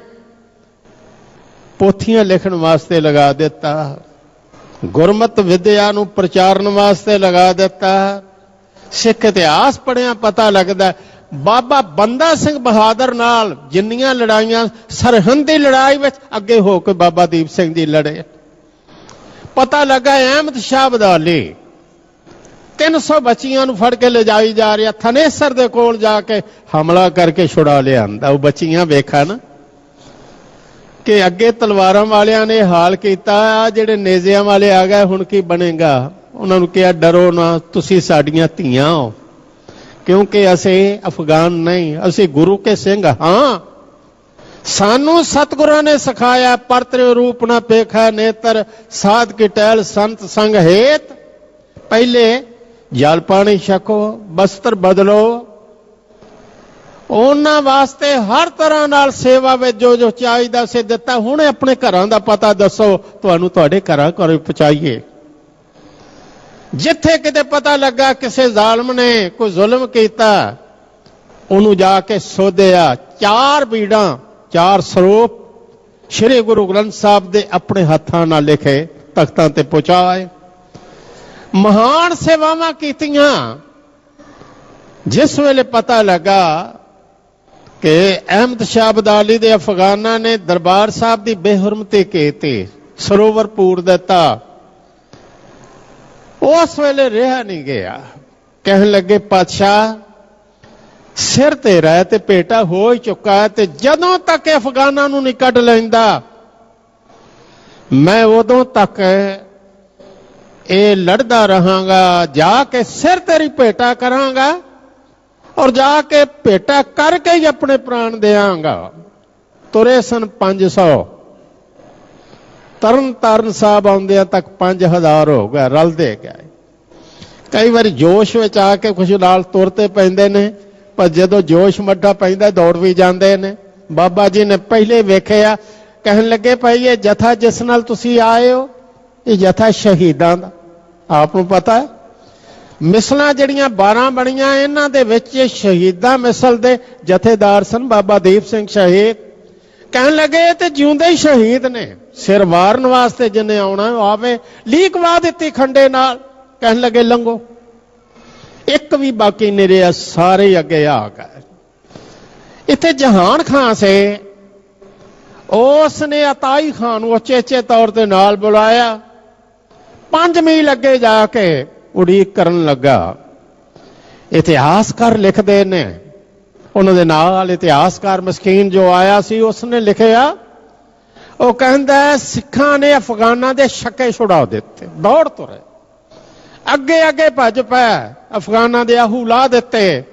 ਪੋਥੀਆਂ ਲਿਖਣ ਵਾਸਤੇ ਲਗਾ ਦਿੱਤਾ, ਗੁਰਮਤਿ ਵਿਦਿਆ ਨੂੰ ਪ੍ਰਚਾਰਨ ਵਾਸਤੇ ਲਗਾ ਦਿੱਤਾ। ਸਿੱਖ ਇਤਿਹਾਸ ਪੜ੍ਹਿਆ ਪਤਾ ਲੱਗਦਾ ਬਾਬਾ ਬੰਦਾ ਸਿੰਘ ਬਹਾਦਰ ਨਾਲ ਜਿੰਨੀਆਂ ਲੜਾਈਆਂ, ਸਰਹੰਦ ਦੀ ਲੜਾਈ ਵਿੱਚ ਅੱਗੇ ਹੋ ਕੇ ਬਾਬਾ ਦੀਪ ਸਿੰਘ ਜੀ ਲੜੇ। ਪਤਾ ਲੱਗਾ ਅਹਿਮਦ ਸ਼ਾਹ ਅਬਦਾਲੀ 300 ਬੱਚੀਆਂ ਨੂੰ ਫੜ ਕੇ ਲਿਜਾਈ ਜਾ ਰਿਹਾ, ਥਨੇਸਰ ਦੇ ਕੋਲ ਜਾ ਕੇ ਹਮਲਾ ਕਰਕੇ ਛੁਡਾ ਲਿਆਂਦਾ। ਉਹ ਬੱਚੀਆਂ ਵੇਖਣ ਕਿ ਅੱਗੇ ਤਲਵਾਰਾਂ ਵਾਲਿਆਂ ਨੇ ਹਾਲ ਕੀਤਾ, ਆ ਜਿਹੜੇ ਨੇਜ਼ਿਆਂ ਵਾਲੇ ਆ ਗਏ, ਹੁਣ ਕੀ ਬਣੇਗਾ। ਉਹਨਾਂ ਨੂੰ ਕਿਹਾ ਡਰੋ ਨਾ, ਤੁਸੀਂ ਸਾਡੀਆਂ ਧੀਆਂ ਹੋ, ਕਿਉਂਕਿ ਅਸੀਂ ਅਫਗਾਨ ਨਹੀਂ, ਅਸੀਂ ਗੁਰੂ ਕੇ ਸਿੰਘ ਹਾਂ। ਸਾਨੂੰ ਸਤਿਗੁਰਾਂ ਨੇ ਸਿਖਾਇਆ ਪਰਤ੍ਰਿ ਰੂਪ ਨਾ ਪੇਖਾ ਨੇਤਰ, ਸਾਧ ਕੀ ਟਹਿਲ ਸੰਤ ਸੰਗ ਹੇਤ। ਪਹਿਲੇ ਜਲ ਪਾਣੀ ਛਕੋ, ਬਸਤਰ ਬਦਲੋ, ਉਹਨਾਂ ਵਾਸਤੇ ਹਰ ਤਰ੍ਹਾਂ ਨਾਲ ਸੇਵਾ ਵਿੱਚ ਜੋ ਜੋ ਚਾਹੀਦਾ ਸੀ ਦਿੱਤਾ। ਹੁਣ ਆਪਣੇ ਘਰਾਂ ਦਾ ਪਤਾ ਦੱਸੋ, ਤੁਹਾਨੂੰ ਤੁਹਾਡੇ ਘਰਾਂ ਘਰ ਪਹੁੰਚਾਈਏ। ਜਿੱਥੇ ਕਿਤੇ ਪਤਾ ਲੱਗਾ ਕਿਸੇ ਜ਼ਾਲਮ ਨੇ ਕੋਈ ਜ਼ੁਲਮ ਕੀਤਾ, ਉਹਨੂੰ ਜਾ ਕੇ ਸੋਧਿਆ। 4 ਬੀੜਾਂ 4 ਸਰੂਪ ਸ਼੍ਰੀ ਗੁਰੂ ਗ੍ਰੰਥ ਸਾਹਿਬ ਦੇ ਆਪਣੇ ਹੱਥਾਂ ਨਾਲ ਲਿਖੇ ਤਖਤਾਂ ਤੇ ਪਹੁੰਚਾਏ। ਮਹਾਨ ਸੇਵਾਵਾਂ ਕੀਤੀਆਂ। ਜਿਸ ਵੇਲੇ ਪਤਾ ਲੱਗਾ ਕਿ ਅਹਿਮਦ ਸ਼ਾਹ ਅਬਦਾਲੀ ਦੇ ਅਫਗਾਨਾਂ ਨੇ ਦਰਬਾਰ ਸਾਹਿਬ ਦੀ ਬੇਹੁਰਮਤੀ ਕੀਤੀ, ਸਰੋਵਰ ਪੂਰ ਦਿੱਤਾ, ਉਸ ਵੇਲੇ ਰਿਹਾ ਨਹੀਂ ਗਿਆ। ਕਹਿਣ ਲੱਗੇ ਪਾਤਸ਼ਾਹ ਸਿਰ ਤੇ ਰਹਿ ਤੇ ਭੇਟਾ ਹੋ ਹੀ ਚੁੱਕਾ ਹੈ, ਤੇ ਜਦੋਂ ਤੱਕ ਅਫਗਾਨਾਂ ਨੂੰ ਨਹੀਂ ਕੱਢ ਲੈਂਦਾ ਮੈਂ ਉਦੋਂ ਤੱਕ ਇਹ ਲੜਦਾ ਰਹਾਂਗਾ। ਜਾ ਕੇ ਸਿਰ ਤੇਰੀ ਭੇਟਾ ਕਰਾਂਗਾ ਔਰ ਜਾ ਕੇ ਭੇਟਾ ਕਰਕੇ ਹੀ ਆਪਣੇ ਪ੍ਰਾਣ ਦਿਆਂਗਾ। ਤੁਰੇ ਸਨ 500, ਤਰਨ ਤਾਰਨ ਸਾਹਿਬ ਆਉਂਦਿਆਂ ਤੱਕ 5000 ਹੋ ਗਿਆ, ਰਲਦੇ ਗਏ। ਕਈ ਵਾਰੀ ਜੋਸ਼ ਵਿੱਚ ਆ ਕੇ ਕੁਝ ਨਾਲ ਤੁਰਤੇ ਪੈਂਦੇ ਨੇ, ਪਰ ਜਦੋਂ ਜੋਸ਼ ਮੱਠਾ ਪੈਂਦਾ ਦੌੜ ਵੀ ਜਾਂਦੇ ਨੇ। ਬਾਬਾ ਜੀ ਨੇ ਪਹਿਲੇ ਵੇਖਿਆ, ਕਹਿਣ ਲੱਗੇ ਭਾਈ ਇਹ ਜਥਾ ਜਿਸ ਨਾਲ ਤੁਸੀਂ ਆਏ ਹੋ ਇਹ ਜਥਾ ਸ਼ਹੀਦਾਂ ਦਾ। ਆਪ ਨੂੰ ਪਤਾ ਹੈ ਮਿਸਲਾਂ ਜਿਹੜੀਆਂ 12 ਬਣੀਆਂ, ਇਹਨਾਂ ਦੇ ਵਿੱਚ ਸ਼ਹੀਦਾਂ ਮਿਸਲ ਦੇ ਜਥੇਦਾਰ ਸਨ ਬਾਬਾ ਦੀਪ ਸਿੰਘ ਸ਼ਹੀਦ। ਕਹਿਣ ਲੱਗੇ ਤੇ ਜਿਉਂਦੇ ਹੀ ਸ਼ਹੀਦ ਨੇ, ਸਿਰ ਵਾਰਨ ਵਾਸਤੇ ਜਿਹਨੇ ਆਉਣਾ ਉਹ ਆਵੇ। ਲੀਕਵਾ ਦਿੱਤੀ ਖੰਡੇ ਨਾਲ। ਕਹਿਣ ਲੱਗੇ ਲੰਘੋ, ਇੱਕ ਵੀ ਬਾਕੀ ਨਹੀਂ ਰਿਹਾ, ਸਾਰੇ ਅੱਗੇ ਆ ਗਏ। ਇੱਥੇ ਜਹਾਨ ਖਾਨ ਸੇ, ਉਸ ਨੇ ਅਤਾਈ ਖਾਨ ਨੂੰ ਉਚੇਚੇ ਤੌਰ ਤੇ ਨਾਲ ਬੁਲਾਇਆ। 5 ਮੀਲ ਅੱਗੇ ਜਾ ਕੇ ਉਡੀਕ ਕਰਨ ਲੱਗਾ। ਇਤਿਹਾਸਕਾਰ ਲਿਖਦੇ ਨੇ, ਉਹਨਾਂ ਦੇ ਨਾਲ ਇਤਿਹਾਸਕਾਰ ਮਸਕੀਨ ਜੋ ਆਇਆ ਸੀ ਉਸਨੇ ਲਿਖਿਆ, ਉਹ ਕਹਿੰਦਾ ਸਿੱਖਾਂ ਨੇ ਅਫਗਾਨਾਂ ਦੇ ਛੱਕੇ ਛੁਡਾ ਦਿੱਤੇ, ਦੌੜ ਤੁਰੇ, ਅੱਗੇ ਅੱਗੇ ਭੱਜ ਪਏ, ਅਫਗਾਨਾਂ ਦੇ ਆਹੂ ਲਾ ਦਿੱਤੇ।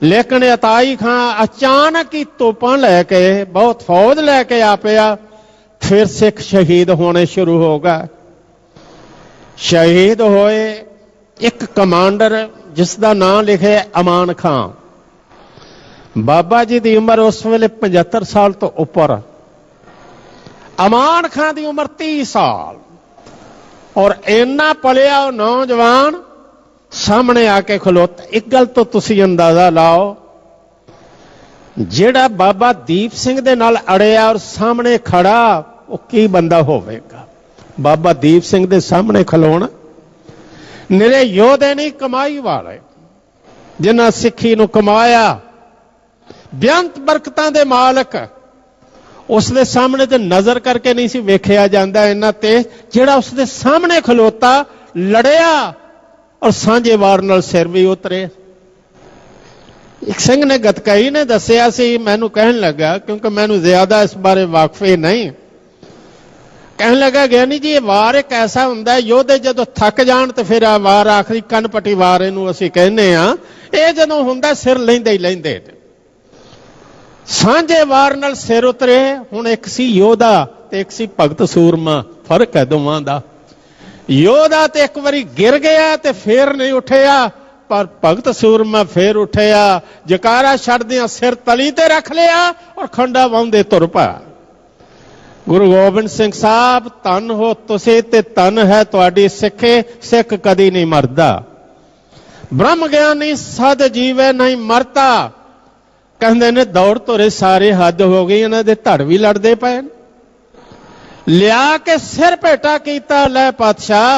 ਲੇਕਿਨ ਅਤਾਈ ਖਾਂ ਅਚਾਨਕ ਹੀ ਤੋਪਾਂ ਲੈ ਕੇ, ਬਹੁਤ ਫੌਜ ਲੈ ਕੇ ਆ ਪਿਆ। ਫਿਰ ਸਿੱਖ ਸ਼ਹੀਦ ਹੋਣੇ ਸ਼ੁਰੂ ਹੋ ਗਏ। ਸ਼ਹੀਦ ਹੋਏ ਇੱਕ ਕਮਾਂਡਰ ਜਿਸ ਦਾ ਨਾਮ ਲਿਖਿਆ ਅਮਾਨ ਖਾਂ। ਬਾਬਾ ਜੀ ਦੀ ਉਮਰ ਉਸ ਵੇਲੇ 75 ਸਾਲ ਤੋਂ ਉੱਪਰ, ਅਮਾਨ ਖਾਂ ਦੀ ਉਮਰ 30 ਸਾਲ। ਔਰ ਇੰਨਾ ਪਲਿਆ ਉਹ ਨੌਜਵਾਨ ਸਾਹਮਣੇ ਆ ਕੇ ਖਲੋਤਾ। ਇੱਕ ਗੱਲ ਤੋਂ ਤੁਸੀਂ ਅੰਦਾਜ਼ਾ ਲਾਓ, ਜਿਹੜਾ ਬਾਬਾ ਦੀਪ ਸਿੰਘ ਦੇ ਨਾਲ ਅੜਿਆ ਔਰ ਸਾਹਮਣੇ ਖੜਾ, ਉਹ ਕੀ ਬੰਦਾ ਹੋਵੇਗਾ। ਬਾਬਾ ਦੀਪ ਸਿੰਘ ਦੇ ਸਾਹਮਣੇ ਖਲੋਣਾ। ਨਿਰੇ ਯੋਧੇ ਨਹੀਂ, ਕਮਾਈ ਵਾਲੇ, ਜਿਨ੍ਹਾਂ ਸਿੱਖੀ ਨੂੰ ਕਮਾਇਆ, ਬੇਅੰਤ ਬਰਕਤਾਂ ਦੇ ਮਾਲਕ। ਉਸ ਦੇ ਸਾਹਮਣੇ ਤੇ ਨਜ਼ਰ ਕਰਕੇ ਨਹੀਂ ਸੀ ਵੇਖਿਆ ਜਾਂਦਾ ਇਹਨਾਂ ਤੇ। ਜਿਹੜਾ ਉਸ ਦੇ ਸਾਹਮਣੇ ਖਲੋਤਾ, ਲੜਿਆ ਔਰ ਸਾਂਝੇ ਵਾਰ ਨਾਲ ਸਿਰ ਵੀ ਉਤਰੇ। ਇੱਕ ਸਿੰਘ ਨੇ ਗਤਕਾਈ ਨੇ ਦੱਸਿਆ ਸੀ, ਮੈਨੂੰ ਕਹਿਣ ਲੱਗਾ, ਕਿਉਂਕਿ ਮੈਨੂੰ ਜ਼ਿਆਦਾ ਇਸ ਬਾਰੇ ਵਾਕਫੀ ਨਹੀਂ, ਕਹਿਣ ਲੱਗਾ ਗਿਆਨੀ ਜੀ ਇਹ ਵਾਰ ਇੱਕ ਐਸਾ ਹੁੰਦਾ, ਯੋਧੇ ਜਦੋਂ ਥੱਕ ਜਾਣ ਤੇ ਫਿਰ ਆ ਵਾਰ ਆਖਰੀ ਕੰਨਪੱਟੀ ਵਾਰ ਇਹਨੂੰ ਅਸੀਂ ਕਹਿੰਦੇ ਆ, ਇਹ ਜਦੋਂ ਹੁੰਦਾ ਸਿਰ ਲੈਂਦੇ ਹੀ ਲੈਂਦੇ। ਸਾਂਝੇ ਵਾਰ ਨਾਲ ਸਿਰ ਉਤਰੇ। ਹੁਣ ਇੱਕ ਸੀ ਯੋਧਾ ਤੇ ਇੱਕ ਸੀ ਭਗਤ ਸੂਰਮਾ, ਫਰਕ ਹੈ ਦੋਵਾਂ ਦਾ। ਯੋਧਾ ਤੇ ਇੱਕ ਵਾਰੀ ਗਿਰ ਗਿਆ ਤੇ ਫੇਰ ਨਹੀਂ ਉੱਠਿਆ, ਪਰ ਭਗਤ ਸੂਰਮਾ ਫੇਰ ਉੱਠਿਆ, ਜਕਾਰਾ ਛੱਡਦਿਆਂ ਸਿਰ ਤਲੀ ਤੇ ਰੱਖ ਲਿਆ ਔਰ ਖੰਡਾ ਵਾਉਂਦੇ ਤੁਰ ਪਿਆ। ਗੁਰੂ ਗੋਬਿੰਦ ਸਿੰਘ ਸਾਹਿਬ, ਧੰਨ ਹੋ ਤੁਸੀਂ ਤੇ ਧੰਨ ਹੈ ਤੁਹਾਡੀ ਸਿੱਖੇ, ਸਿੱਖ ਕਦੀ ਨਹੀਂ ਮਰਦਾ। ਬ੍ਰਹਮ ਗਿਆਨੀ ਸਦ ਜੀਵੇ ਨਹੀਂ ਮਰਦਾ। ਕਹਿੰਦੇ ਨੇ ਦੌੜ ਤੋਰੇ ਸਾਰੇ ਹੱਦ ਹੋ ਗਈ, ਇਹਨਾਂ ਦੇ ਧੜ ਵੀ ਲੜਦੇ ਪਏ। लिया के सिर भेटा कीता लै पातशाह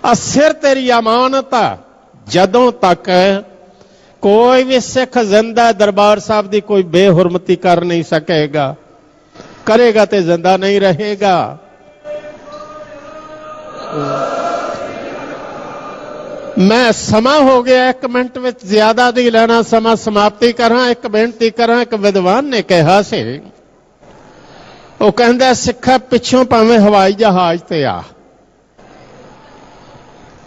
आ सिर तेरी अमानत आ। जदों तक कोई भी सिख जिंदा दरबार साहब की कोई बेहुरमती कर नहीं सकेगा, करेगा तो जिंदा नहीं रहेगा। मैं समा हो गया, 1 मिनट में ज्यादा नहीं लेना समा, समाप्ति करा। एक बेनती करा, एक विद्वान ने कहा से, वो कहता सिखा पिछों भावें हवाई जहाज ते आ,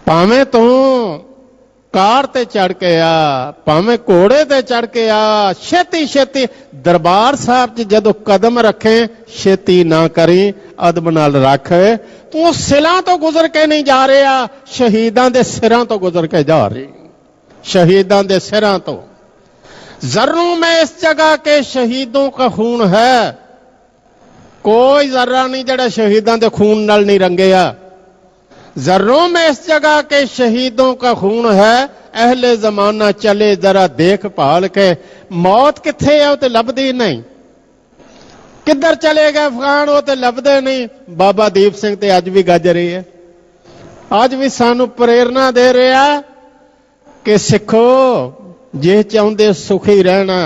भावें तू कार ते चढ़ के आ, भावें घोड़े ते चढ़ के आ, छेती छेती दरबार साहब च जदों कदम रखे छेती ना करी, अदब नाल रख। तू सिलां तो गुजर के नहीं जा रहा, शहीदां दे सिरां तो गुजर के जा रही, शहीदां दे सिरां तो। जर्रों में इस जगह के शहीदों का खून है, कोई जर्रा नहीं जड़ा शहीदां दे खून नाल नहीं रंगेया। जर्रों में इस जगह के शहीदों का खून है, अहले जमाना चले जरा देख भाल के, मौत किथे है वो तो लभदी नहीं, किधर चले गए अफगान वो तो लभदे नहीं। बाबा दीप सिंह ते अज भी गज रही है, अज भी सानू प्रेरणा दे रहा कि सिखो जे चाहते सुखी रहना,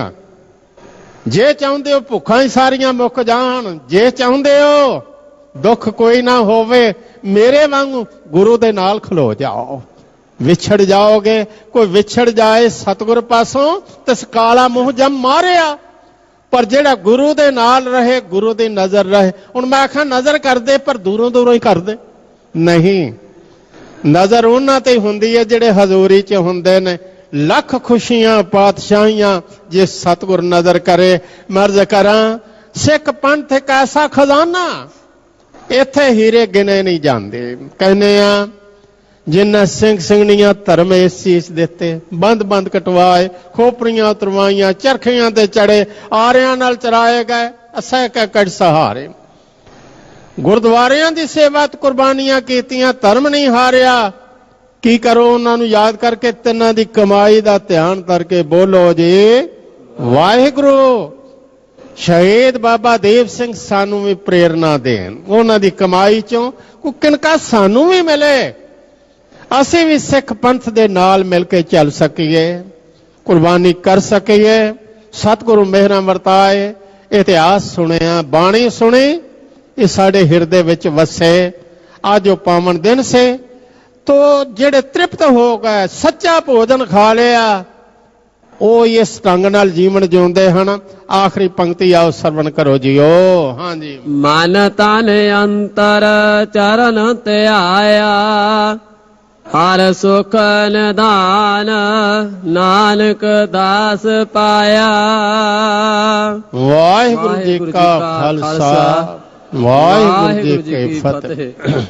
जे चाहते हो भुखा ही सारियां मुक जान, जे चाहते हो दुख कोई ना होवे, मेरे वांगू गुरु दे नाल खलो जाओ। विछड़ जाओगे, कोई विछड़ जाए सतगुर पासों तो काला मुंह जम मारिया, पर जेड़ा गुरु दे नाल रहे, गुरु दी नजर रहे। हुण मैं आखा नजर कर दे, पर दूरों दूरों ही कर दे, नहीं नजर उन्हां ते हुंदी है जेड़े हजूरी च हुंदे ने। लख खुशियां पातशाहियां जे सतगुर नजर करे। मर्ज करा सिख पंथ एक ऐसा खजाना, इत्थे हीरे गिने नहीं जाते। कहने आ जिन्ना सिंह सिंगनियां धर्म इस चीज देते, बंद बंद कटवाए, खोपड़ियां उतरवाइया, चरखियां ते चढ़े, आरियां नाल चराए गए, असह के कड़ सहारे। गुरुद्वारियां दी सेवा कुर्बानियां कीतियां, धर्म नहीं हारिया। की करो उन्होंने याद करके, तिन्हां दी कमाई दा ध्यान करके बोलो जी वाहिगुरु। शहीद बाबा देव सिंह सानू भी प्रेरणा देन, उन्हां दी कमाई चों कोई किनका सानू भी मिले, असी भी सिख पंथ दे नाल मिल के चल सकीए, कुर्बानी कर सकीए। सतगुरु मेहरां वरताए, इतिहास सुनिया, बाणी सुनी, ये साडे हिरदे विच वसे। आज जो पावन दिन से तो जेड़े तृप्त हो गए, सच्चा भोजन खा लिया, वो इस ढंग नाल जीवन जिउंदे हन। आखिरी पंक्ति आओ सरवण करो जीओ। हाँ जी। मन तन अंतर चरण ते आया, हर सुख निधान नानक दास पाया। वाहिगुरु जी का खालसा, वाहिगुरु जी की फतेह।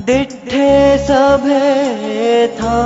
डिठे सभे था